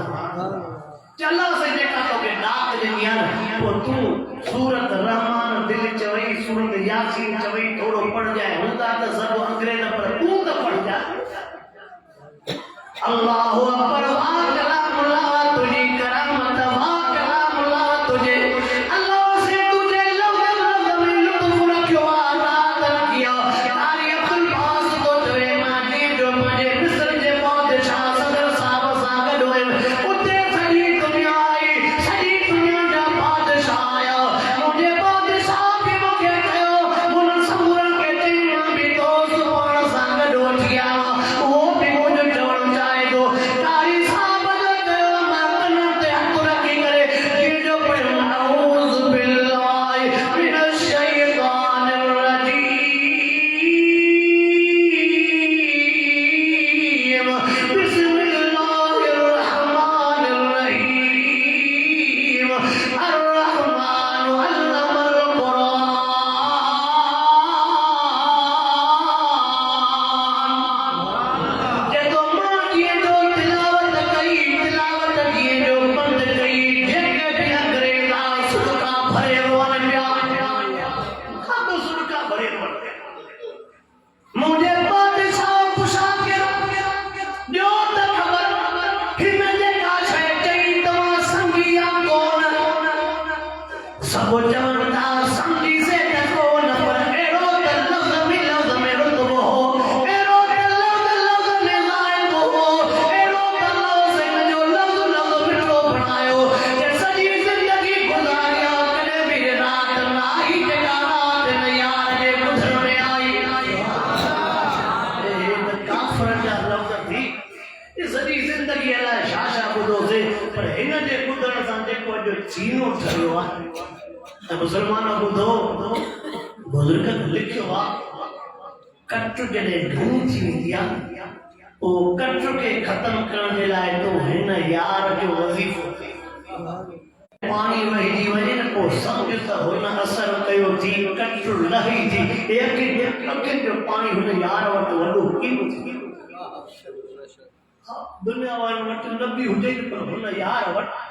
S4: चला से जेका तोखे दात ॾिनी आहे पोइ तूं सूरत रहमान दिल चवई सूरत यासीन चवई थोरो पढ़जाए हूंदा त सभु अंग्रेज पर तूं त पढ़जाए अल्लाहु अकबर वाह कलामुल्लाह तुझी करामत वाह कलामुल्लाह तुझे अल्लाह से तुझे लफ्ज़ में लुत्फ रखियो आज़ाद रखियो कारी अब्दुल बासित को चवे मां जी जो मुंहिंजे मिस्र जे बादशाह सदर साहब सां गॾु हुयुमि उते सॼी दुनिया आई सॼी दुनिया जा बादशाह आया मुंहिंजे बादशाह बि मूंखे कयो हुन समूरन खे चई मां बि दोस्त पाण सां गॾु वठी आयो उहो बि मुंहिंजो चवणु चाहे थो कारी साहब जो कयो मां कननि ते हथ रखी करे जंहिंजो पढ़ियो अऊज़ बिल्लाहि मिनश शैतानिर रजीम बिस्मिल्लाहिर रहमानिर रहीम अर्रहमानु अल्लमल कुरान जेको मां जीअं जो तिलावत कई तिलावत जीअं जो बंदि कई जेके बि अंग्रेज़ सुडका भरे रोअनि पिया खाधो सुडका भरे रोअनि पिया मुंहिंजे बादशाह पुछा कयो ॾियो त ख़बर हिन जेका शइ चई तव्हां सम्झी या कोन सभु चवनि था सम्झी से त कोन पर अहिड़ो त लफ़्ज़ में रुतबो हो अहिड़ो त लफ़्ज़ में ग़ाइब हो अहिड़ो त लफ़्ज़ हिन जो लफ़्ज़ मिठो बणायो कि सॼी ज़िंदगी गुज़ारिया कॾहिं बि रात न आई जेका रात हिन यार जे ॿुधण में आई ठहियो आहे त मुसलमान ॿुधो बुज़ुर्ग लिखियो आहे कट जॾहिं घणी थी वेंदी आहे उहो कट खे ख़तम करण जे लाइ तो हिन यार जो वज़ीफ़ो पानी वहिजी वञे न पोइ सम्झ त हुन असर कयो थी कट लही थी अखियुनि जो पाणी हुन यार वटि वॾो कीमती दुनिया वारनि वटि न बि हुजे पर हुन यार वटि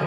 S4: थो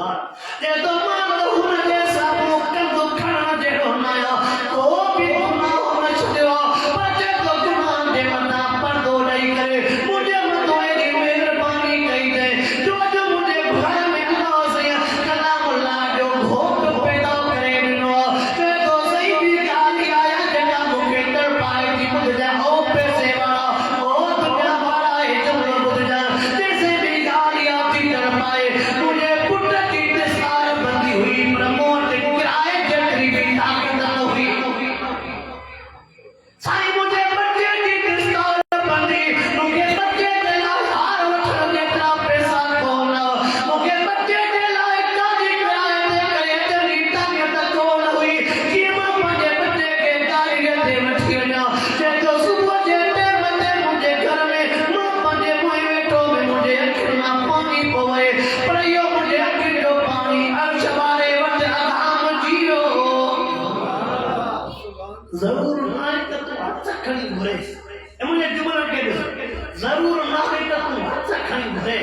S4: जे तो मां हुन जे साम्हूं कंदो खणण जहिड़ो न आयो को बि गुनाह न छॾियो पर जे तो गुनाह जे मथां पर्दो ॾेई करे मुंहिंजे मथां एॾी महिरबानी कई अथई जो अॼु मुंहिंजे घर में अलाह साईं कलामुल्लाह जो घोट पैदा करे ॾिनो चए थो सही बि ॻाल्हि आहे जेका मूंखे तड़पाए थी ॿुधजांइ ओ पैसे वारा ओ दुनिया वारा हे जुमिलो ॿुधजांइ जैसे भी ॻाल्हि आहे थी तड़पाए मुंहिंजे पुट जी निसार बंदी हुई पर मूं वटि किराए जेतिरी बि ताक़त न हुई साईं मुंहिंजे बच्चे जी निसार बंदी मूंखे बच्चे जे लाइ हार वठण जेतिरा पैसा कोन मूंखे बच्चे जे लाइ काजी किराए ते करे अचण जी ताक़त कोन हुई कीअं मां पंहिंजे बच्चे खे गाॾीअ ते वठी वञा चए थो सुबुह जे टाइम ते मुंहिंजे घर में मां पंहिंजे मुंहुं वेठो में मुंहिंजे अखियुनि मां पाणी पियो वहे पर इहो मुंहिंजे अखियुनि जो पाणी अर्श वारे वटि अधाम थी वियो ज़रूर न आहे त तूं हथ खणी घुरे ऐं मुंहिंजे जुमलनि खे ॾिस ज़रूर न आहे त तूं हथ खणी घुरे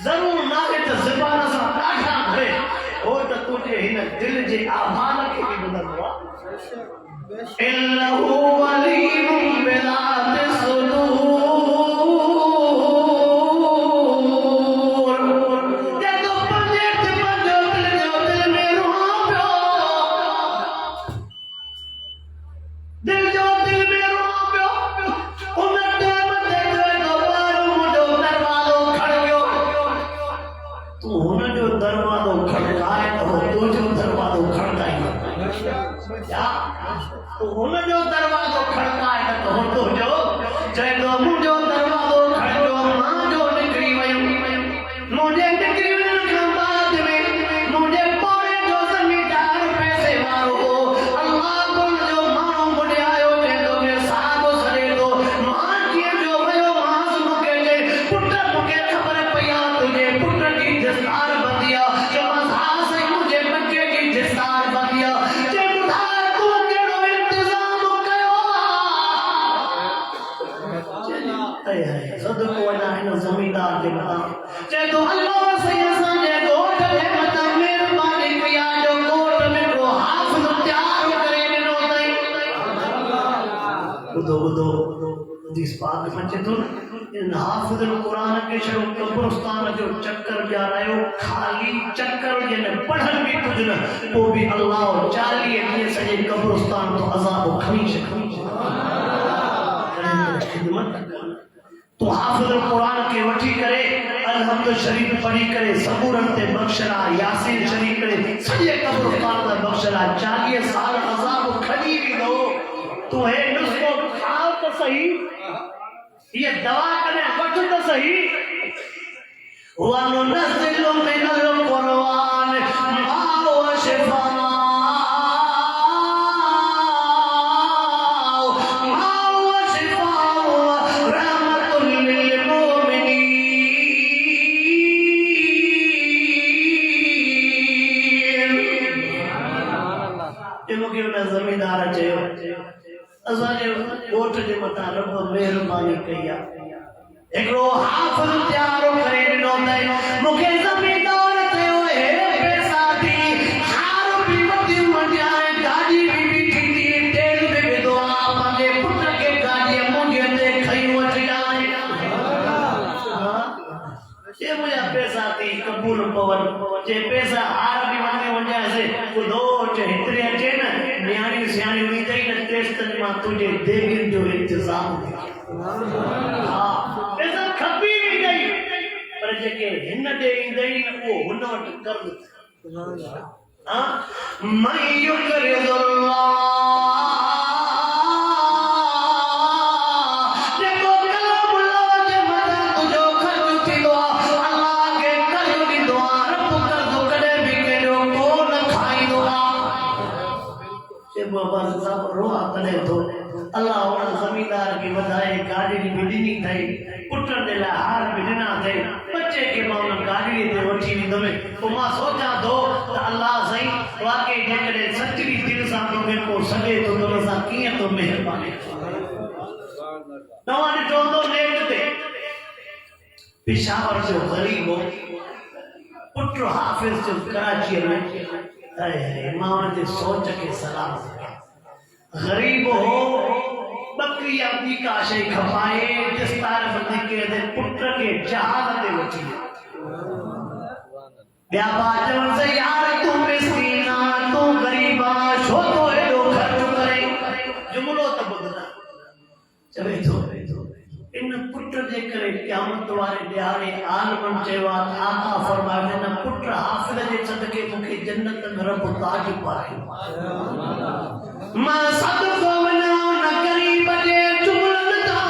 S4: ज़रूर न आहे त ज़बान सां ॾाढा घुरे हो त तुंहिंजे हिन दिलि जे आवाज़ खे बि ॿुधंदो आहे इन्नहु अलीमुम बिज़ाति सुदूर जेको पंहिंजे पंहिंजो दिलि में रुहां पियो दिल में रुहां पियो उन टाइम ते चए थो ॿार मुंहिंजो दरवाज़ो खड़ियो तूं हुन जो दरवाज़ो खड़काए त हो तुंहिंजो दरवाज़ो खड़काईंदो या तूं हुन जो दरवाज़ो खड़काए त हो तुंहिंजो चए थो मुंहिंजो दरवाज़ो खड़ियो मां जो निकिरी वयुमि मुंहिंजे निकिरी वञण खां बाद में मुंहिंजे पोड़े जो ज़मींदार पैसे वारो हो अल्लाह कुल जो माण्हू मुंहिंजे आयो चए थो के साहिबु सॾे थो मां कीअं जो वियो मां मूंखे चए पुट मूंखे ख़बर पई आहे तुंहिंजे पुट जी दस्तार बंदी आहे चयोमांसि हा साईं मुंहिंजे बच्चे जी दस्तार बंदी आहे चए ॿुधाए तूं कहिड़ो इंतज़ाम कयो आहे सदको वञा हिन ज़मींदार जे मथां चए थो अल्लाह साईं असांजे ॻोठ जे मथां महिरबानी कई आहे जो ॻोठ में को हाफ़िज़ तयारु करे ॾिनो अथई ॿुधो हदीस पाक में चए थो इन हाफ़िज़ुल क़ुरान खे छड़ो कब्रिस्तान जो चक्कर ॾियारायो ख़ाली चक्कर जॾहिं पढ़नि बि कुझु न पोइ बि अल्लाह 40 ॾींहं सॼे कब्रिस्तान तो अज़ाब खणी छॾे ख़िदमत तूं हाफ़िज़ुल क़ुरान खे वठी करे अलहम्द शरीफ़ पढ़ी करे सबूरन ते बख़्शला यासीन शरीफ़ करे सॼे कब्रिस्तान जा बख़्शला 40 साल अज़ाब खणी वेंदो तूं हे नुस्ख़ो खाओ त सही ये दवा कॾहिं वठ त सही वनुनज़्ज़िलु मिनल क़ुरआन मा हुवा शिफ़ाअ ज़मींदार चयो असांजे ॻोठ जे मथां रब महिरबानी कई आहे हिकिड़ो हाफ़िज़ तयारु करे ॾिनो अथई मूंखे ज़मींदार चयो हे पैसा थी हार बि वठी वञाए गाॾी बि बीठी थी तेल बि विधो आहे पंहिंजे पुट खे गाॾीअ मुंहिंजे ते खई वठी आए ये मुझे पैसा थी कबूल पवन जे पैसा हार भी वने वने से ॿुधो चे हेतिरे अचे न न्याणी सियाणी ईंदई न तेसिताईं मां तुंहिंजे देगिन जो इंतज़ाम हा पैसा खपी बि गई पर जेके हिन ॾे ईंदई न उहो हुन वटि कर्ज़ हा मयूं करे अल्लाह उन ज़मींदार के वधाए गाड़ी की बिजली थई पुट दे ला हार बिजना थई बच्चे के मां गाड़ी ते वठी विंदमे तो मां सोचा दो त अल्लाह सही वाकई जेकॾे सच्ची दिल सां तो में को सके तो तुम सां कीअं तो मेहरबानी तव्हां ॾिठो तो नेट ते पेशावर जो गरीब पुत्र हाफिज जो कराची में मां जे सोच के सलाम गरीब हो बकरी अपनी का शे खपाए दस्तार बंदी के दे पुत्र के जहाज दे वठी ॿिया बाजन से यार तू मिस्कीना तू गरीबा छो तो एडो खर्च करे जुमलो त ॿुधना चवे थो इन पुत्र जे करे क़यामत वारे ॾियारे आलमन चवा आका फरमाए न पुत्र हाफिज जे सदके मूंखे जन्नत में रब ताज पाए मां सदको वना न गरीब जे जुमलन ता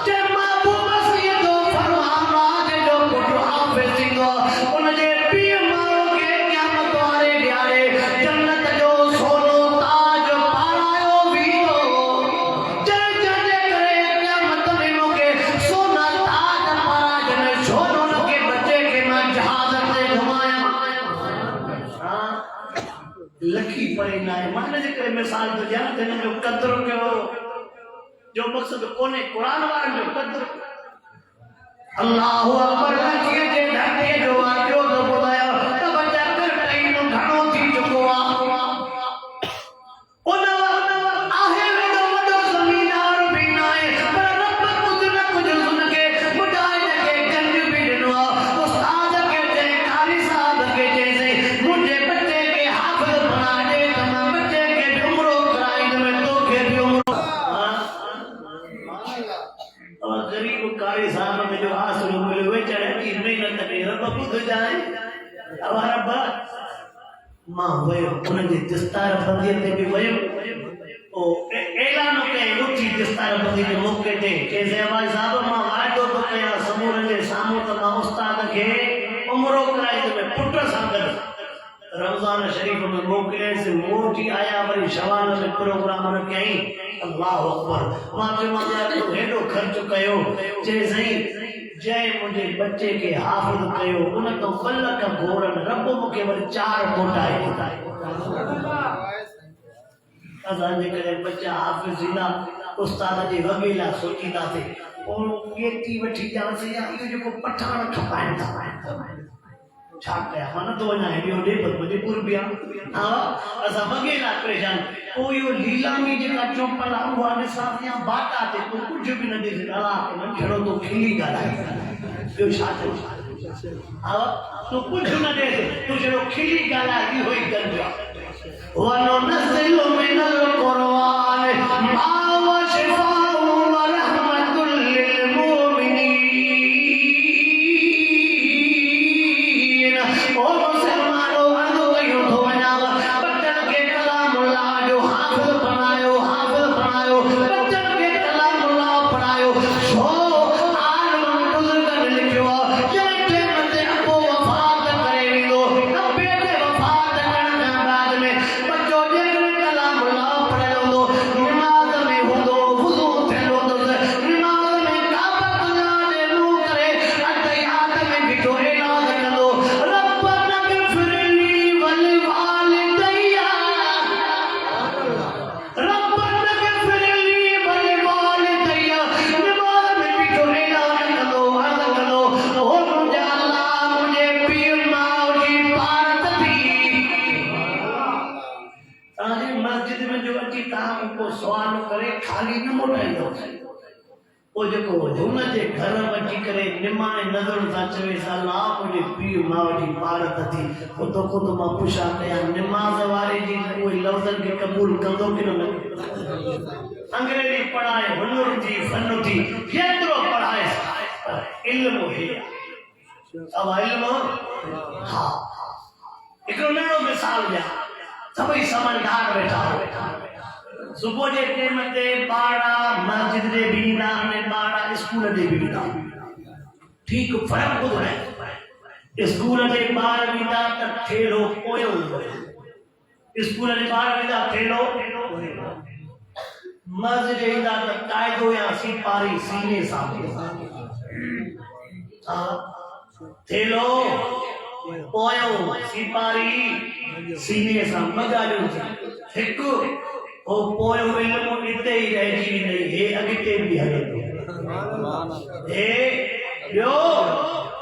S4: जे महबूब सी दो फरमाना जे जो पुत्र हाफिज थींदो उन जे पीउ मां के क़यामत वारे ॾियारे जन्नत जो सोनो ताज पारायो वींदो जे करे क़यामत में मूंखे सोना ताज पाराजन सोनो न के बच्चे के मां जहाज ते घुमाया लखी परे ना है मन जे करे मिसाल तो ध्यान देने जो कदर कयो जो मकसद कोने कुरान वारन जो कदर अल्लाहु अकबर लखी जे ढके जो आजो तो बुधाया त बच्चा कर टाइम घणो थी चुको आ उन आहे वडो वडो ज़मीनदार भी ना है पर रब कुछ न कुछ सुन के बुधाए के गंज भी दिनो उस्ताद के जे कारी साहब के जैसे मुझे बच्चे के हाफिज बना दे तमाम बच्चे के उम्र कराई में तो के भी उम्र और गरीब कारी साहब में जो आसरू मिले वे चढ़े की मेहनत के रब बुध जाए अब रब मां वे उन जे दस्तार बंदी ते भी वे ओ ऐलान के उठी दस्तार बंदी के मौके ते के जवाब साहब मां वादो तो कया समूर जे सामू त मां उस्ताद के उम्र कराई में पुत्र संगत रमजान शरीफ में मोकले से मोटी आया वरी शवाल में प्रोग्राम रखई अल्लाह अकबर मां जो मां तो हेडो खर्च कयो जे सही जय मुझे बच्चे के हाफिज कयो उन तो फलक घोरन रब मुके वर 4 कोटाए अजान जे करे बच्चा हाफिज जिला उस्ताद जे वगेला सोचीदा थे और केती वठी जा से या यो जो पठान खपाइन था छा कया मन तो वना हेडियो दे पर मुझे पुरबिया हां असा वगेला परेशान ओ यो लीलामी जे का चोपला हुआ ने साथिया बाटा ते को कुछ भी न दे डाला के मन खेड़ो तो खिली गाला जो छाते हां तो कुछ न दे तो जो खिली गाला की होई गंजा वनो नज़िलु मिनल कुरान मा व शिफाउ व रहमतुल लिल मुमिनीन ओ मुसलमानो अदो कयो तो वना बच्चन के कलामुल्लाह जो हाफिज बनायो बच्चन के कलामुल्लाह पढ़ायो छो आलम बुजुर्गन लिखियो जे मते अबो वफात करे विलो नबे जे वफात करण बाद में बच्चो जे कलामुल्लाह पढ़ायो तो नमाज में हुदो वुजू थेलो तो नमाज में काबत ना दे नु करे अतयात में बिठो इलाज करो रब्बना गफिरली वल वालिदैया रब्बना गफिरली वल वालिदैया नमाज में बिठो इलाज करो अर्ज करो ओ मुझे अल्लाह मुझे पीर मां की पारत थी ताजे मस्जिद में जो अची ताम को सवाल करे खाली न मोटाइंदो ओ जेको हुन जे घर वठी करे निमाणे नज़र सा चवे साला मुझे पीर मां की पारत थी खुद खुद मां पुछा कया नमाज वारे जी कोई लफ्ज़न के कबूल कंदो कि न अंग्रेजी पढ़ाए हुनर थी फन थी केतरो पढ़ाए इल्म है अब इल्म हां एकरो नयो मिसाल दिया सभी समझदार बैठा सुबह जे टाइम ते बाड़ा मस्जिद दे बीना ने बाड़ा स्कूल दे बीना ठीक फर्क ॿुधाए स्कूल जे ॿार बीना त ठेलो पोयो स्कूल जे ॿार बीना ठेलो मस्जिद जे ईंदा त कायदो या सिपारी सीने सामने ठेलो पोयो सिपारी सीने सां बगाड़ियो हिकु ओ पोयो इल्मु इते ही रहिजी नहीं हे अॻिते भी हले हे ॿियो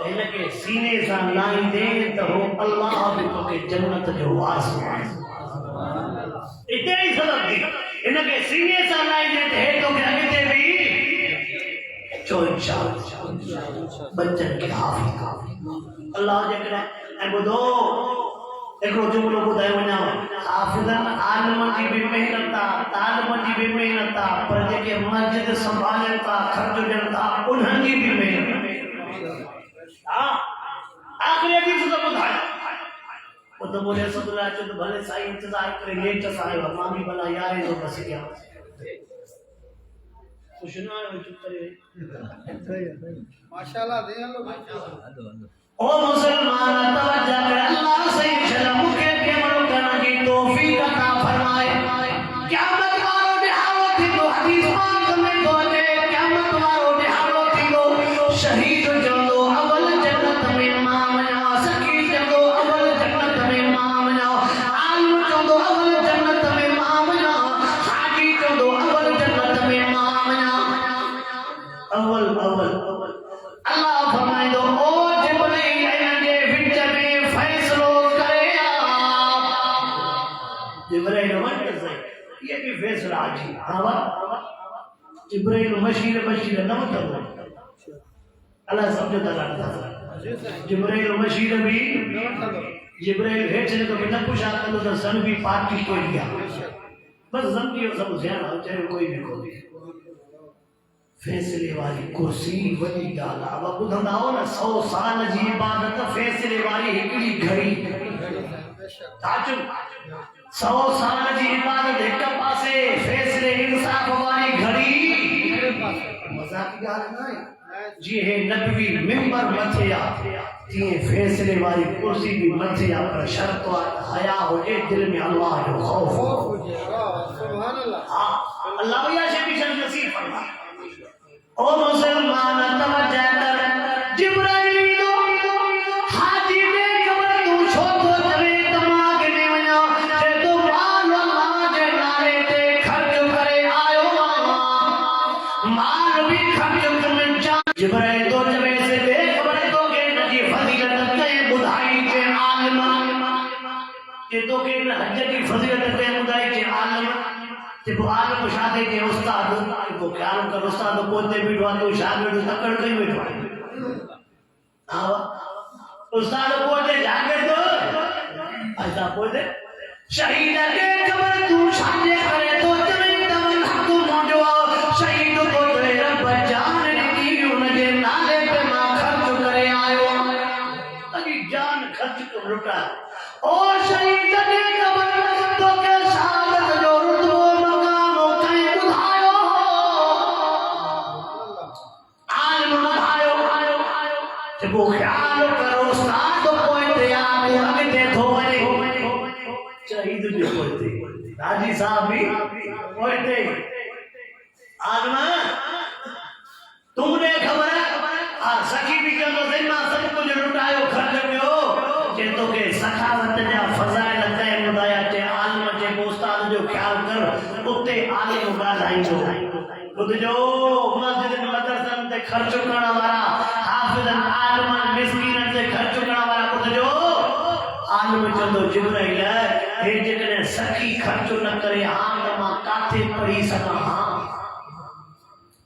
S4: इनके सीने सां लाहींदे त हो अल्लाह बि तोखे जन्नत जो वास इते ई सबब थी इनके सीने सां लाहींदे त हे तोखे अॻिते बि चो इंशाअल्लाह बच्चन के हाफ़िज़ अल्लाह जे करे ऐं ॿुधो हिकिड़ो जुमिलो ॿुधाए वञां हाफ़िज़नि आलिमनि जी बि महिनत आहे तालिम जी बि महिनत आहे पर जेके मस्जिद संभालनि था ख़र्च ॾियनि था उन्हनि जी बि महिनत हाँ आखिरी हदीस तो बुधाया वो तो बोले सदुल्ला चो तो भले साईं इंतजार करे लेट सा आयो मां भी भला यार तो बस गया कुछ ना आयो चुप करे
S3: माशाल्लाह दे लो
S4: ओ मुसलमान तवज्जो कर अल्लाह से शर्म के मनो करना की तौफीक अता फरमाए क़यामत वारो दिहाड़ो थी तो हदीस पाक में बोले क़यामत वारो दिहाड़ो थी तो शहीद जो अवल जन्नत में मामना सकी जो अवल जन्नत में मामना आलिम जो अवल जन्नत में मामना हाजी जो अवल जन्नत में मामना अवल अवल अल्लाह फरमाए दो ओ जिब्रील इनके विच में फैसलो करे जिब्रील वट से ये भी फैसला आज हवा जिब्रील मशीर बशीर न मत अल्लाह समझो ता जिब्रील मशीर भी जिब्रील हेठ ने तो बिना पुछा तो सन भी पार्टी को लिया बस समझियो सब ध्यान हो चाहे कोई भी कोई फैसले वाली कुर्सी वही ॻाल्हि आहे अब ॿुधंदा हो न 100 साल जी इबादत फैसले वाली हिकिड़ी घड़ी ताजु 100 साल जी इबादत हिक पासे फैसले इंसाफ वाली घड़ी मजाक की ॻाल्हि न आहे जी हे नबवी मिंबर मथे आहे तीअं फैसले वाली कुर्सी भी मथे आहे पर शर्त आहे हया हुजे दिल में अल्लाह जो खौफ हुजे सुभान अल्लाह हां अल्लाह या शे भी नसीब फरमाए ओ मुसलमान तवज्जो कर जिब्राइल दो हाजी ने खबर तू छो तो चवे दिमाग ने वणा जे तो माल अल्लाह जे नाले ते खर्च करे आयो माल भी खर्च करण चा जिब्राइल दो चवे से दे खबर तो के नजी फजीलत ते बुधाई जे आलिम जे तो के हज की फजीलत ते बुधाई जे आलिम जब आलिम शादी के उस्ताद को ख्याल कर उस्ताद पोते बिठवा तो शागिर्द तकड़ कई बिठवा हां उस्ताद पोते जागिर्द ऐसा पोते शहीद के खबर तू शादी करे तो चवे तमन हक मोजो शहीद को ते रब जान दी उनके नाले पे मां खर्च करे आयो तभी जान खर्च को लुटा ओ शहीद के खबर तो के शहादत जो रुतबो जब ख्याल करो उस्ताद पोते आगे अगते थो वने शहीद भी पोते हाजी साहब भी पोते आलमा तुमने खबर आ सखी भी कहो जिन्ना सब कुछ लुटायो खर्च कयो जे तो के सखावत जा फजाइल तय बुधाया जे आलम जे उस्ताद जो ख्याल कर उते आलिम ॻाल्हाईंदो ॿुधजो मस्जिद मदरसन ते खर्च करण वारा हाफिज़न आलिमन मिस्कीनन ते खर्च करण वारा ॿुधजो आलिम चंदो जिब्राइल हे जेकॾहिं सखी खर्च न करे हां त मां काथे पढ़ी सघां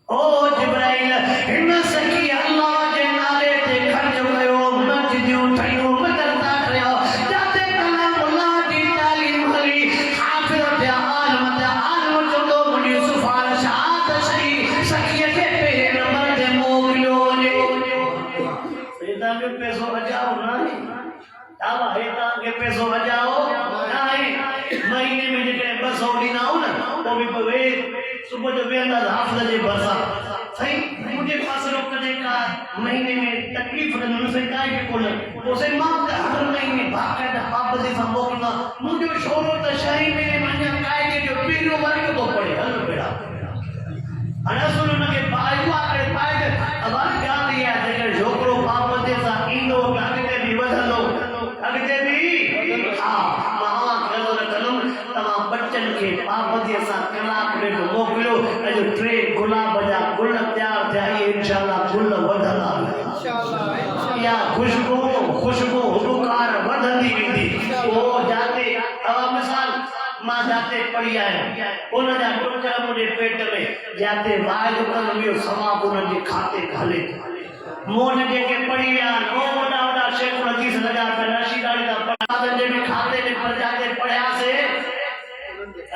S4: ओ जिब्राइल हिन सखी अल्लाह जे नाले ते खर्च कयो मस्जिदूं ठहियूं मदरसा ठहिया जाते कलाम अल्लाह जी तालीम हली हाफिज़ ते आलिम चंदो मुंहिंजी सिफारिशात सही सखीअ खे पहिरें नंबर ते मोकिलियो वञे हेतां जो पैसो बचाओ न आहे दावा हेतां के पैसो बचाओ न आहे महीने में जेकॾहिं 200 ॾींदा हो न तो भी पवे सुबह जो वेंदा हाफ़िज़ जे भरसा सही मुझे पास रो कदे का महीने में तकलीफ न से काय के कोन उसे मां हर महीने बाकायदा पाप से संबोधना मुझे शोरो त शाही में मन्या काय के जो पीरो वर्ग को पड़े हल बेड़ा अना सुनो न के पाए करे पाए अबार क्या दिया जेकर छोकरो पाप से सा ईंदो अगते भी वधंदो अगते भी हां मां करो न कलम तमाम बच्चन के पाप से सा कलाक में मोकिलियो अजो 3 गुलाब जा गुल तैयार थिया इंशाअल्लाह गुल वधंदा इंशाअल्लाह खुशबू खुशबू हुकार वधंदी वेंदी वो जाते हवा मिसाल मां जाते पड़ी आया उन जा टुकर मुझे पेट में जाते वायु कर वियो सवाब उन जे खाते घले मोन जेके पड़ी विया ओ वडा वडा शेख हदीस लगा पे नशीदारी दा पढ़ा जे में खाते में पर जाते पढ़या से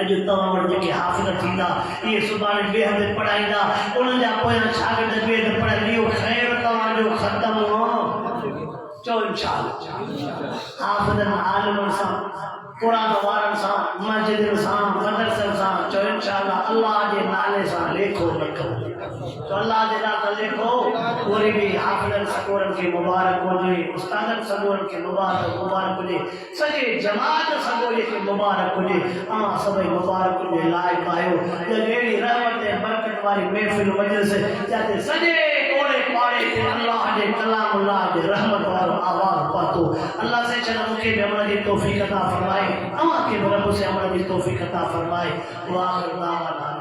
S4: अॼु तव्हां वटि जेके हाफ़िज़ थींदा इहे सुभाणे ॿिए हंधि पढ़ाईंदा उन्हनि जा पोयां शागिर्द ॿिए हंधि पढ़ाईंदा इहो ख़ैरु तव्हांजो ख़तमु हो चओ इंशाअल्लाह हाफ़िज़नि आलिमनि सां क़ुरान वारनि सां मस्जिदनि सां मदरसनि सां चओ इंशाअल्लाह अल्लाह जे नाले सां लेखो लिखो तो अल्लाह जे नाले लेखो वरी बि हाफ़िज़नि सॻोरनि खे मुबारक हुजे उस्तादनि सॻोरनि खे मुबारक हुजे सॼे जमात सॻोरे खे मुबारक हुजे तव्हां सभई मुबारक हुजे लाइक़ आहियो अहिड़ी रहमत ऐं बरकत वारी महफ़िल मजलिस जिते सॼे कोड़े पाड़े ते अल्लाह जे कलाम अल्लाह जे रहमत वारो आवाज़ पातो अल्लाह से चलो मूंखे बि अमल जी तौफ़ीक़ अता फ़रमाए तव्हांखे बि रब से अमल जी तौफ़ीक़ अता फ़रमाए वाह